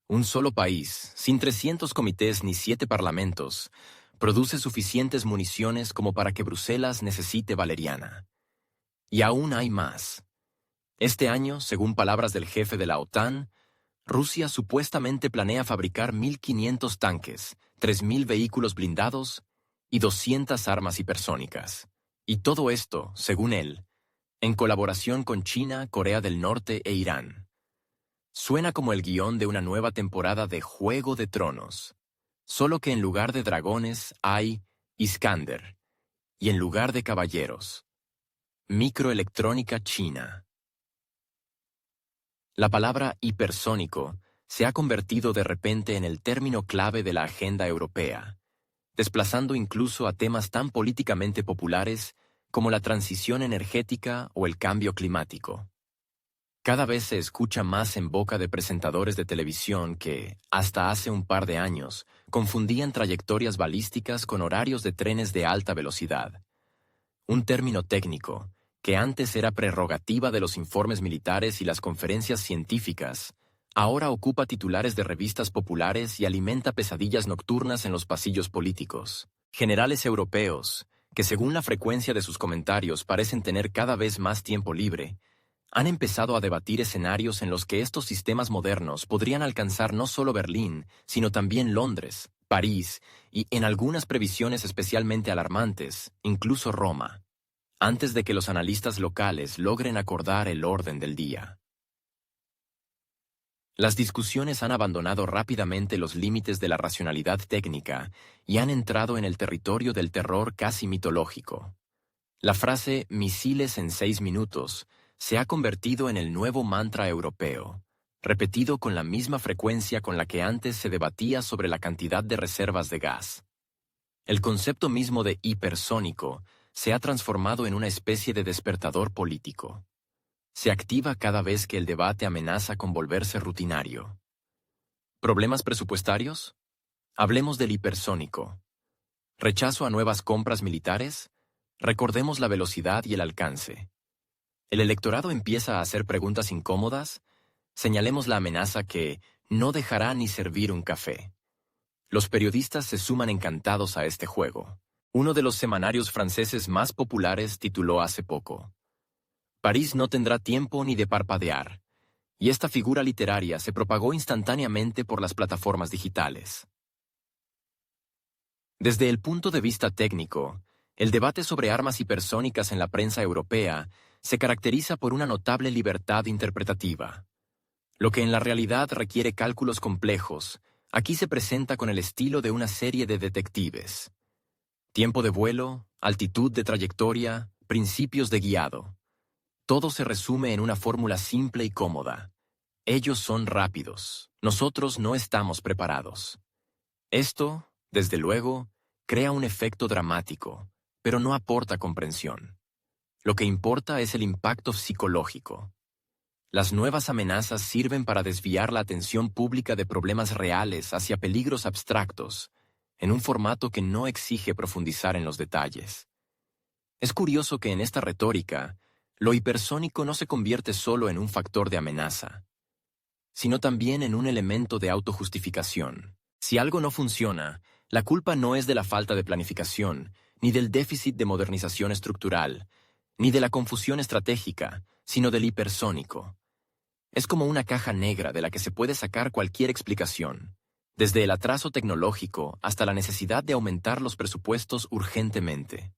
Un solo país, sin 300 comités ni 7 parlamentos, produce suficientes municiones como para que Bruselas necesite valeriana. Y aún hay más. Este año, según palabras del jefe de la OTAN, Rusia supuestamente planea fabricar 1.500 tanques, 3.000 vehículos blindados y 200 armas hipersónicas. Y todo esto, según él, en colaboración con China, Corea del Norte e Irán. Suena como el guión de una nueva temporada de Juego de Tronos, solo que en lugar de dragones hay Iskander, y en lugar de caballeros, microelectrónica china. La palabra hipersónico se ha convertido de repente en el término clave de la agenda europea, desplazando incluso a temas tan políticamente populares como la transición energética o el cambio climático. Cada vez se escucha más en boca de presentadores de televisión que, hasta hace un par de años, confundían trayectorias balísticas con horarios de trenes de alta velocidad. Un término técnico, que antes era prerrogativa de los informes militares y las conferencias científicas, ahora ocupa titulares de revistas populares y alimenta pesadillas nocturnas en los pasillos políticos. Generales europeos, que según la frecuencia de sus comentarios parecen tener cada vez más tiempo libre, han empezado a debatir escenarios en los que estos sistemas modernos podrían alcanzar no solo Berlín, sino también Londres, París y, en algunas previsiones especialmente alarmantes, incluso Roma, antes de que los analistas locales logren acordar el orden del día. Las discusiones han abandonado rápidamente los límites de la racionalidad técnica y han entrado en el territorio del terror casi mitológico. La frase «misiles en 6 minutos» se ha convertido en el nuevo mantra europeo, repetido con la misma frecuencia con la que antes se debatía sobre la cantidad de reservas de gas. El concepto mismo de hipersónico se ha transformado en una especie de despertador político. Se activa cada vez que el debate amenaza con volverse rutinario. ¿Problemas presupuestarios? Hablemos del hipersónico. ¿Rechazo a nuevas compras militares? Recordemos la velocidad y el alcance. ¿El electorado empieza a hacer preguntas incómodas? Señalemos la amenaza que no dejará ni servir un café. Los periodistas se suman encantados a este juego. Uno de los semanarios franceses más populares tituló hace poco: París no tendrá tiempo ni de parpadear, y esta figura literaria se propagó instantáneamente por las plataformas digitales. Desde el punto de vista técnico, el debate sobre armas hipersónicas en la prensa europea se caracteriza por una notable libertad interpretativa. Lo que en la realidad requiere cálculos complejos, aquí se presenta con el estilo de una serie de detectives. Tiempo de vuelo, altitud de trayectoria, principios de guiado. Todo se resume en una fórmula simple y cómoda. Ellos son rápidos, nosotros no estamos preparados. Esto, desde luego, crea un efecto dramático, pero no aporta comprensión. Lo que importa es el impacto psicológico. Las nuevas amenazas sirven para desviar la atención pública de problemas reales hacia peligros abstractos, en un formato que no exige profundizar en los detalles. Es curioso que en esta retórica, lo hipersónico no se convierte solo en un factor de amenaza, sino también en un elemento de autojustificación. Si algo no funciona, la culpa no es de la falta de planificación, ni del déficit de modernización estructural, ni de la confusión estratégica, sino del hipersónico. Es como una caja negra de la que se puede sacar cualquier explicación, desde el atraso tecnológico hasta la necesidad de aumentar los presupuestos urgentemente.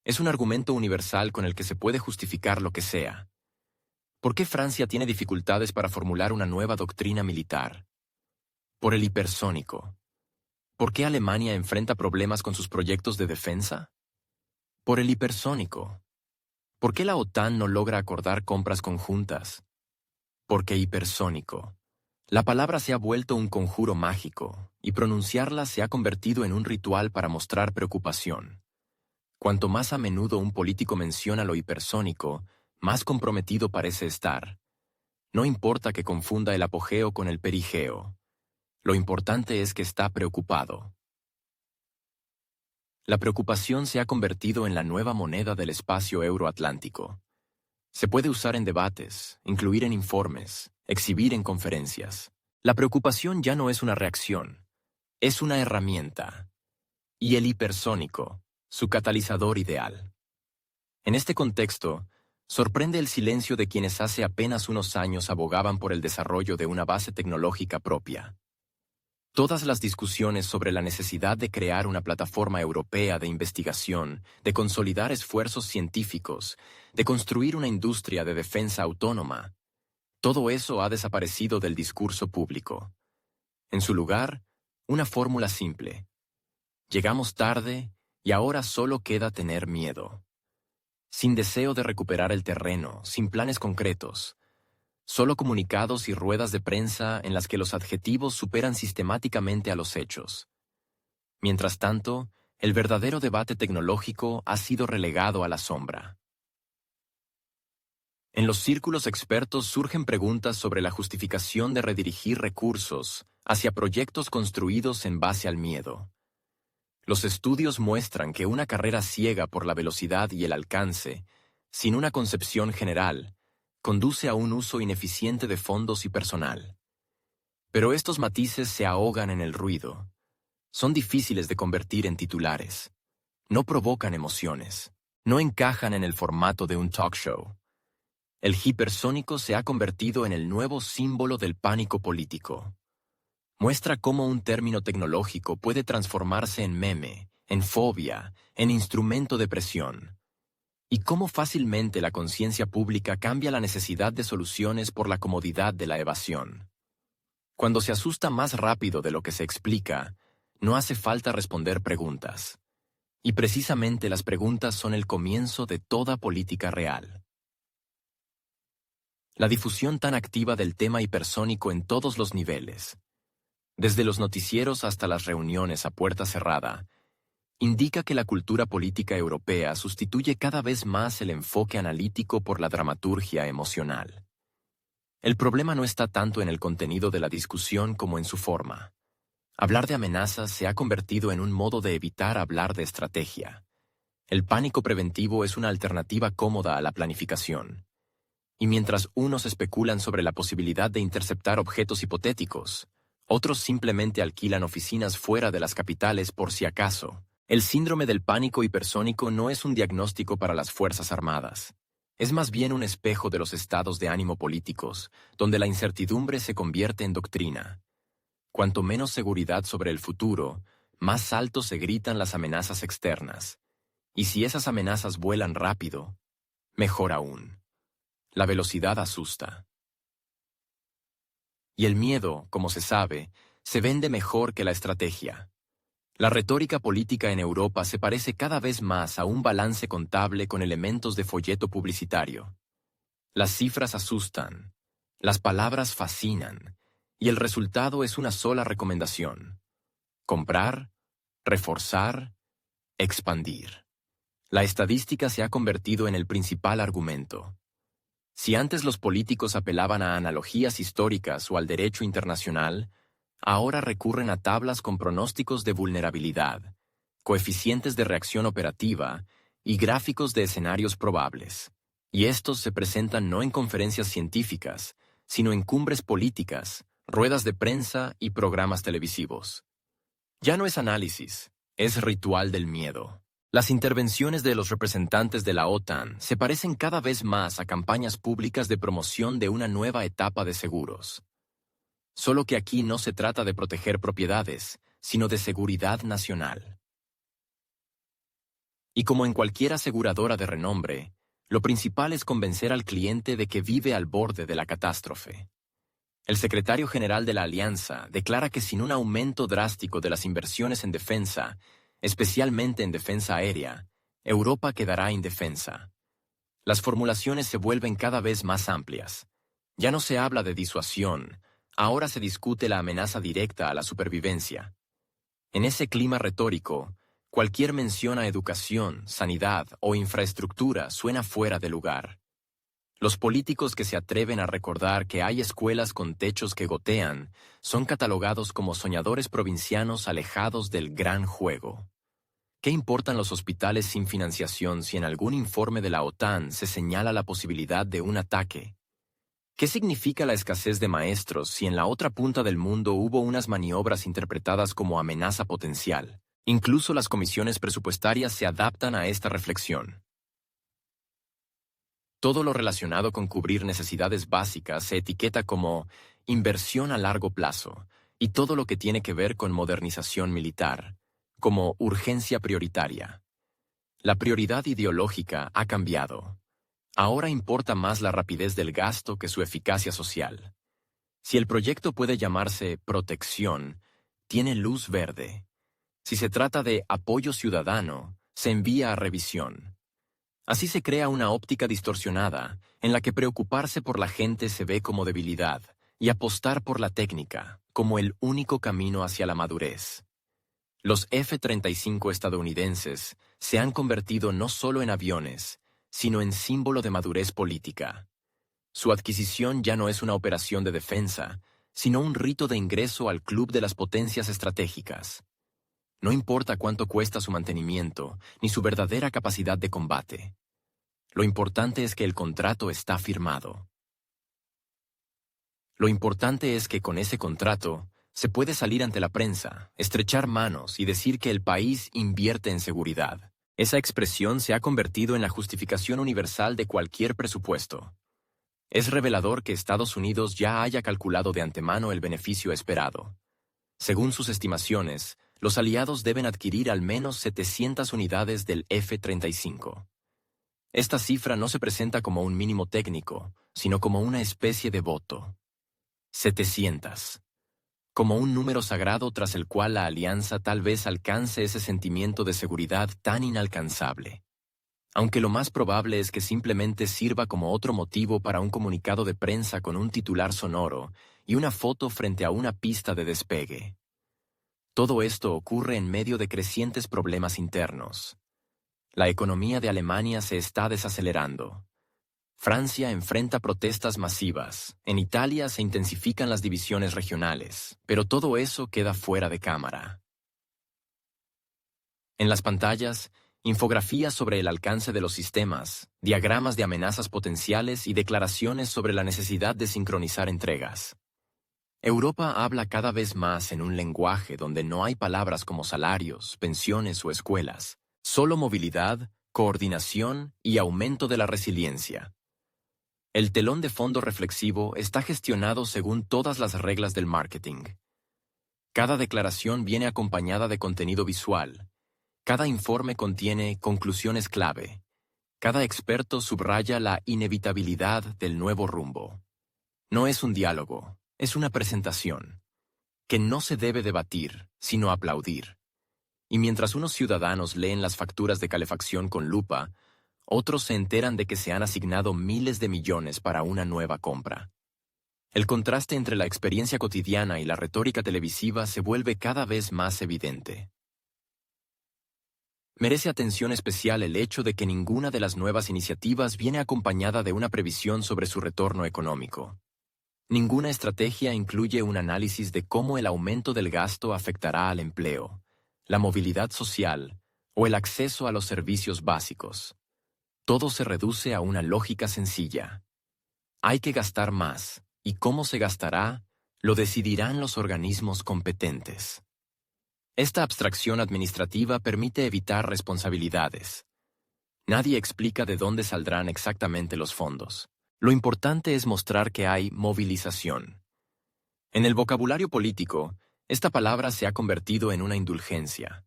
Es un argumento universal con el que se puede justificar lo que sea. ¿Por qué Francia tiene dificultades para formular una nueva doctrina militar? Por el hipersónico. ¿Por qué Alemania enfrenta problemas con sus proyectos de defensa? Por el hipersónico. ¿Por qué la OTAN no logra acordar compras conjuntas? Porque hipersónico. La palabra se ha vuelto un conjuro mágico, y pronunciarla se ha convertido en un ritual para mostrar preocupación. Cuanto más a menudo un político menciona lo hipersónico, más comprometido parece estar. No importa que confunda el apogeo con el perigeo. Lo importante es que está preocupado. La preocupación se ha convertido en la nueva moneda del espacio euroatlántico. Se puede usar en debates, incluir en informes, exhibir en conferencias. La preocupación ya no es una reacción, es una herramienta. Y el hipersónico, su catalizador ideal. En este contexto, sorprende el silencio de quienes hace apenas unos años abogaban por el desarrollo de una base tecnológica propia. Todas las discusiones sobre la necesidad de crear una plataforma europea de investigación, de consolidar esfuerzos científicos, de construir una industria de defensa autónoma, todo eso ha desaparecido del discurso público. En su lugar, una fórmula simple. Llegamos tarde y ahora solo queda tener miedo. Sin deseo de recuperar el terreno, sin planes concretos, solo comunicados y ruedas de prensa en las que los adjetivos superan sistemáticamente a los hechos. Mientras tanto, el verdadero debate tecnológico ha sido relegado a la sombra. En los círculos expertos surgen preguntas sobre la justificación de redirigir recursos hacia proyectos construidos en base al miedo. Los estudios muestran que una carrera ciega por la velocidad y el alcance, sin una concepción general, conduce a un uso ineficiente de fondos y personal. Pero estos matices se ahogan en el ruido. Son difíciles de convertir en titulares. No provocan emociones. No encajan en el formato de un talk show. El hipersónico se ha convertido en el nuevo símbolo del pánico político. Muestra cómo un término tecnológico puede transformarse en meme, en fobia, en instrumento de presión. Y cómo fácilmente la conciencia pública cambia la necesidad de soluciones por la comodidad de la evasión. Cuando se asusta más rápido de lo que se explica, no hace falta responder preguntas. Y precisamente las preguntas son el comienzo de toda política real. La difusión tan activa del tema hipersónico en todos los niveles, desde los noticieros hasta las reuniones a puerta cerrada, indica que la cultura política europea sustituye cada vez más el enfoque analítico por la dramaturgia emocional. El problema no está tanto en el contenido de la discusión como en su forma. Hablar de amenazas se ha convertido en un modo de evitar hablar de estrategia. El pánico preventivo es una alternativa cómoda a la planificación. Y mientras unos especulan sobre la posibilidad de interceptar objetos hipotéticos, otros simplemente alquilan oficinas fuera de las capitales por si acaso. El síndrome del pánico hipersónico no es un diagnóstico para las Fuerzas Armadas. Es más bien un espejo de los estados de ánimo políticos, donde la incertidumbre se convierte en doctrina. Cuanto menos seguridad sobre el futuro, más alto se gritan las amenazas externas. Y si esas amenazas vuelan rápido, mejor aún. La velocidad asusta. Y el miedo, como se sabe, se vende mejor que la estrategia. La retórica política en Europa se parece cada vez más a un balance contable con elementos de folleto publicitario. Las cifras asustan, las palabras fascinan, y el resultado es una sola recomendación: comprar, reforzar, expandir. La estadística se ha convertido en el principal argumento. Si antes los políticos apelaban a analogías históricas o al derecho internacional, ahora recurren a tablas con pronósticos de vulnerabilidad, coeficientes de reacción operativa y gráficos de escenarios probables. Y estos se presentan no en conferencias científicas, sino en cumbres políticas, ruedas de prensa y programas televisivos. Ya no es análisis, es ritual del miedo. Las intervenciones de los representantes de la OTAN se parecen cada vez más a campañas públicas de promoción de una nueva etapa de seguros. Solo que aquí no se trata de proteger propiedades, sino de seguridad nacional. Y como en cualquier aseguradora de renombre, lo principal es convencer al cliente de que vive al borde de la catástrofe. El secretario general de la Alianza declara que sin un aumento drástico de las inversiones en defensa, especialmente en defensa aérea, Europa quedará indefensa. Las formulaciones se vuelven cada vez más amplias. Ya no se habla de disuasión, ahora se discute la amenaza directa a la supervivencia. En ese clima retórico, cualquier mención a educación, sanidad o infraestructura suena fuera de lugar. Los políticos que se atreven a recordar que hay escuelas con techos que gotean son catalogados como soñadores provincianos alejados del gran juego. ¿Qué importan los hospitales sin financiación si en algún informe de la OTAN se señala la posibilidad de un ataque? ¿Qué significa la escasez de maestros si en la otra punta del mundo hubo unas maniobras interpretadas como amenaza potencial? Incluso las comisiones presupuestarias se adaptan a esta reflexión. Todo lo relacionado con cubrir necesidades básicas se etiqueta como inversión a largo plazo, y todo lo que tiene que ver con modernización militar, como urgencia prioritaria. La prioridad ideológica ha cambiado. Ahora importa más la rapidez del gasto que su eficacia social. Si el proyecto puede llamarse protección, tiene luz verde. Si se trata de apoyo ciudadano, se envía a revisión. Así se crea una óptica distorsionada, en la que preocuparse por la gente se ve como debilidad, y apostar por la técnica, como el único camino hacia la madurez. Los F-35 estadounidenses se han convertido no solo en aviones, sino en símbolo de madurez política. Su adquisición ya no es una operación de defensa, sino un rito de ingreso al club de las potencias estratégicas. No importa cuánto cuesta su mantenimiento, ni su verdadera capacidad de combate. Lo importante es que el contrato está firmado. Lo importante es que con ese contrato se puede salir ante la prensa, estrechar manos y decir que el país invierte en seguridad. Esa expresión se ha convertido en la justificación universal de cualquier presupuesto. Es revelador que Estados Unidos ya haya calculado de antemano el beneficio esperado. Según sus estimaciones, los aliados deben adquirir al menos 700 unidades del F-35. Esta cifra no se presenta como un mínimo técnico, sino como una especie de voto. 700. Como un número sagrado tras el cual la alianza tal vez alcance ese sentimiento de seguridad tan inalcanzable. Aunque lo más probable es que simplemente sirva como otro motivo para un comunicado de prensa con un titular sonoro y una foto frente a una pista de despegue. Todo esto ocurre en medio de crecientes problemas internos. La economía de Alemania se está desacelerando. Francia enfrenta protestas masivas. En Italia se intensifican las divisiones regionales, pero todo eso queda fuera de cámara. En las pantallas, infografías sobre el alcance de los sistemas, diagramas de amenazas potenciales y declaraciones sobre la necesidad de sincronizar entregas. Europa habla cada vez más en un lenguaje donde no hay palabras como salarios, pensiones o escuelas, solo movilidad, coordinación y aumento de la resiliencia. El telón de fondo reflexivo está gestionado según todas las reglas del marketing. Cada declaración viene acompañada de contenido visual. Cada informe contiene conclusiones clave. Cada experto subraya la inevitabilidad del nuevo rumbo. No es un diálogo, es una presentación, que no se debe debatir, sino aplaudir. Y mientras unos ciudadanos leen las facturas de calefacción con lupa, otros se enteran de que se han asignado miles de millones para una nueva compra. El contraste entre la experiencia cotidiana y la retórica televisiva se vuelve cada vez más evidente. Merece atención especial el hecho de que ninguna de las nuevas iniciativas viene acompañada de una previsión sobre su retorno económico. Ninguna estrategia incluye un análisis de cómo el aumento del gasto afectará al empleo, la movilidad social o el acceso a los servicios básicos. Todo se reduce a una lógica sencilla. Hay que gastar más, y cómo se gastará, lo decidirán los organismos competentes. Esta abstracción administrativa permite evitar responsabilidades. Nadie explica de dónde saldrán exactamente los fondos. Lo importante es mostrar que hay movilización. En el vocabulario político, esta palabra se ha convertido en una indulgencia.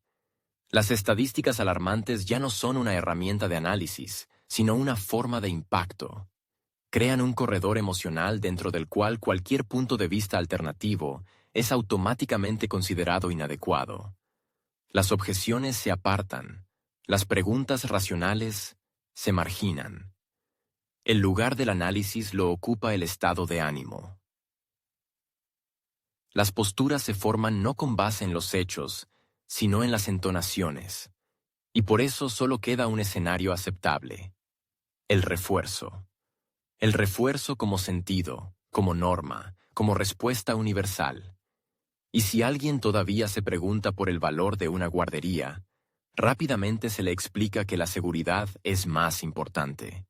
Las estadísticas alarmantes ya no son una herramienta de análisis, sino una forma de impacto. Crean un corredor emocional dentro del cual cualquier punto de vista alternativo es automáticamente considerado inadecuado. Las objeciones se apartan, las preguntas racionales se marginan. El lugar del análisis lo ocupa el estado de ánimo. Las posturas se forman no con base en los hechos, sino en las entonaciones. Y por eso solo queda un escenario aceptable: el refuerzo. El refuerzo como sentido, como norma, como respuesta universal. Y si alguien todavía se pregunta por el valor de una guardería, rápidamente se le explica que la seguridad es más importante.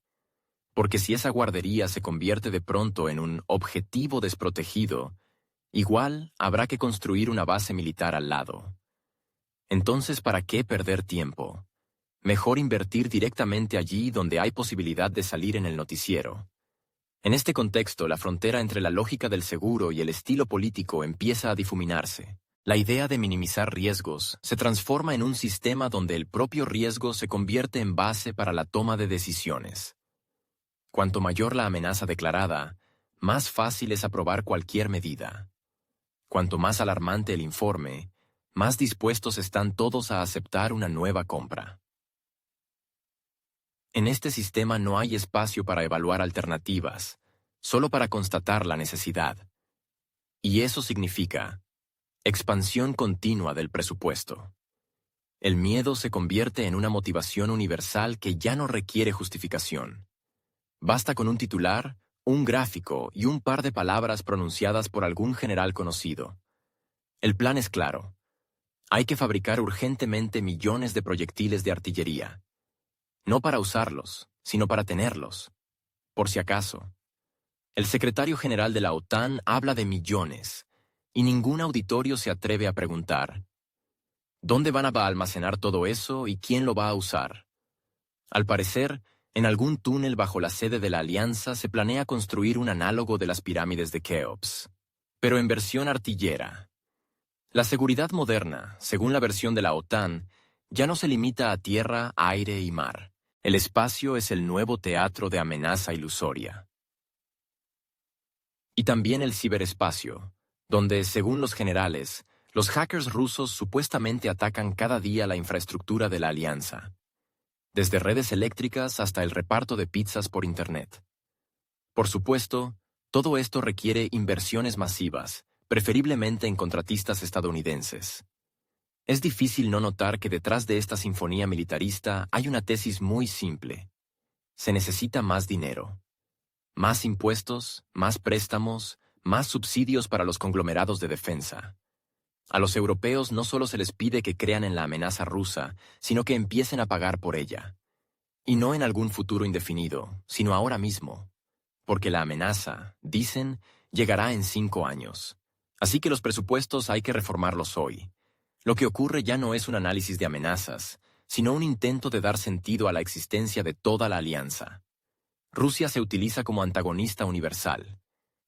Porque si esa guardería se convierte de pronto en un objetivo desprotegido, igual habrá que construir una base militar al lado. Entonces, ¿para qué perder tiempo? Mejor invertir directamente allí donde hay posibilidad de salir en el noticiero. En este contexto, la frontera entre la lógica del seguro y el estilo político empieza a difuminarse. La idea de minimizar riesgos se transforma en un sistema donde el propio riesgo se convierte en base para la toma de decisiones. Cuanto mayor la amenaza declarada, más fácil es aprobar cualquier medida. Cuanto más alarmante el informe, más dispuestos están todos a aceptar una nueva compra. En este sistema no hay espacio para evaluar alternativas, solo para constatar la necesidad. Y eso significa expansión continua del presupuesto. El miedo se convierte en una motivación universal que ya no requiere justificación. Basta con un titular, un gráfico y un par de palabras pronunciadas por algún general conocido. El plan es claro. Hay que fabricar urgentemente millones de proyectiles de artillería. No para usarlos, sino para tenerlos. Por si acaso. El secretario general de la OTAN habla de millones, y ningún auditorio se atreve a preguntar: ¿dónde van a almacenar todo eso y quién lo va a usar? Al parecer, en algún túnel bajo la sede de la Alianza se planea construir un análogo de las pirámides de Keops, pero en versión artillera. La seguridad moderna, según la versión de la OTAN, ya no se limita a tierra, aire y mar. El espacio es el nuevo teatro de amenaza ilusoria. Y también el ciberespacio, donde, según los generales, los hackers rusos supuestamente atacan cada día la infraestructura de la Alianza, desde redes eléctricas hasta el reparto de pizzas por Internet. Por supuesto, todo esto requiere inversiones masivas, preferiblemente en contratistas estadounidenses. Es difícil no notar que detrás de esta sinfonía militarista hay una tesis muy simple. Se necesita más dinero. Más impuestos, más préstamos, más subsidios para los conglomerados de defensa. A los europeos no solo se les pide que crean en la amenaza rusa, sino que empiecen a pagar por ella. Y no en algún futuro indefinido, sino ahora mismo. Porque la amenaza, dicen, llegará en 5 años. Así que los presupuestos hay que reformarlos hoy. Lo que ocurre ya no es un análisis de amenazas, sino un intento de dar sentido a la existencia de toda la alianza. Rusia se utiliza como antagonista universal.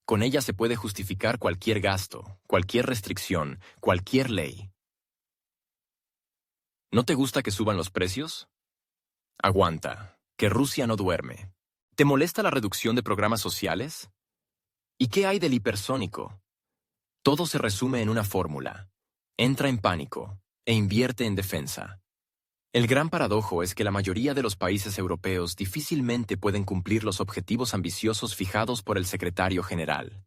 Con ella se puede justificar cualquier gasto, cualquier restricción, cualquier ley. ¿No te gusta que suban los precios? Aguanta, que Rusia no duerme. ¿Te molesta la reducción de programas sociales? ¿Y qué hay del hipersónico? Todo se resume en una fórmula. Entra en pánico e invierte en defensa. El gran paradojo es que la mayoría de los países europeos difícilmente pueden cumplir los objetivos ambiciosos fijados por el secretario general.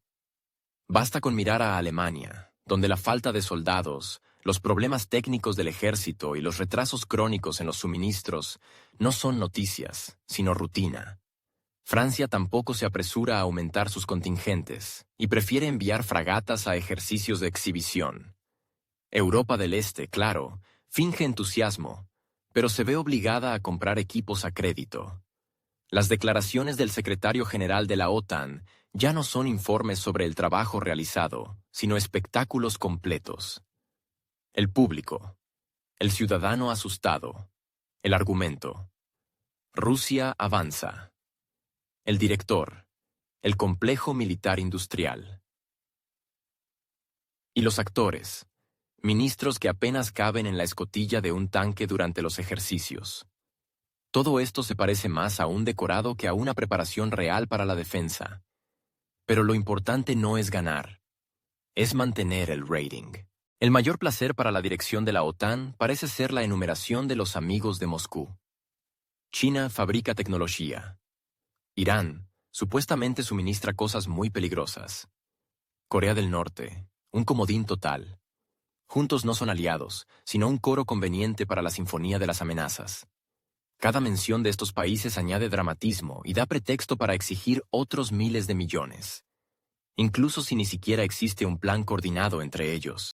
Basta con mirar a Alemania, donde la falta de soldados, los problemas técnicos del ejército y los retrasos crónicos en los suministros no son noticias, sino rutina. Francia tampoco se apresura a aumentar sus contingentes y prefiere enviar fragatas a ejercicios de exhibición. Europa del Este, claro, finge entusiasmo, pero se ve obligada a comprar equipos a crédito. Las declaraciones del secretario general de la OTAN ya no son informes sobre el trabajo realizado, sino espectáculos completos. El público, el ciudadano asustado, el argumento. Rusia avanza. El director, el complejo militar industrial. Y los actores, ministros que apenas caben en la escotilla de un tanque durante los ejercicios. Todo esto se parece más a un decorado que a una preparación real para la defensa. Pero lo importante no es ganar, es mantener el rating. El mayor placer para la dirección de la OTAN parece ser la enumeración de los amigos de Moscú. China fabrica tecnología. Irán supuestamente suministra cosas muy peligrosas. Corea del Norte, un comodín total. Juntos no son aliados, sino un coro conveniente para la sinfonía de las amenazas. Cada mención de estos países añade dramatismo y da pretexto para exigir otros miles de millones, incluso si ni siquiera existe un plan coordinado entre ellos.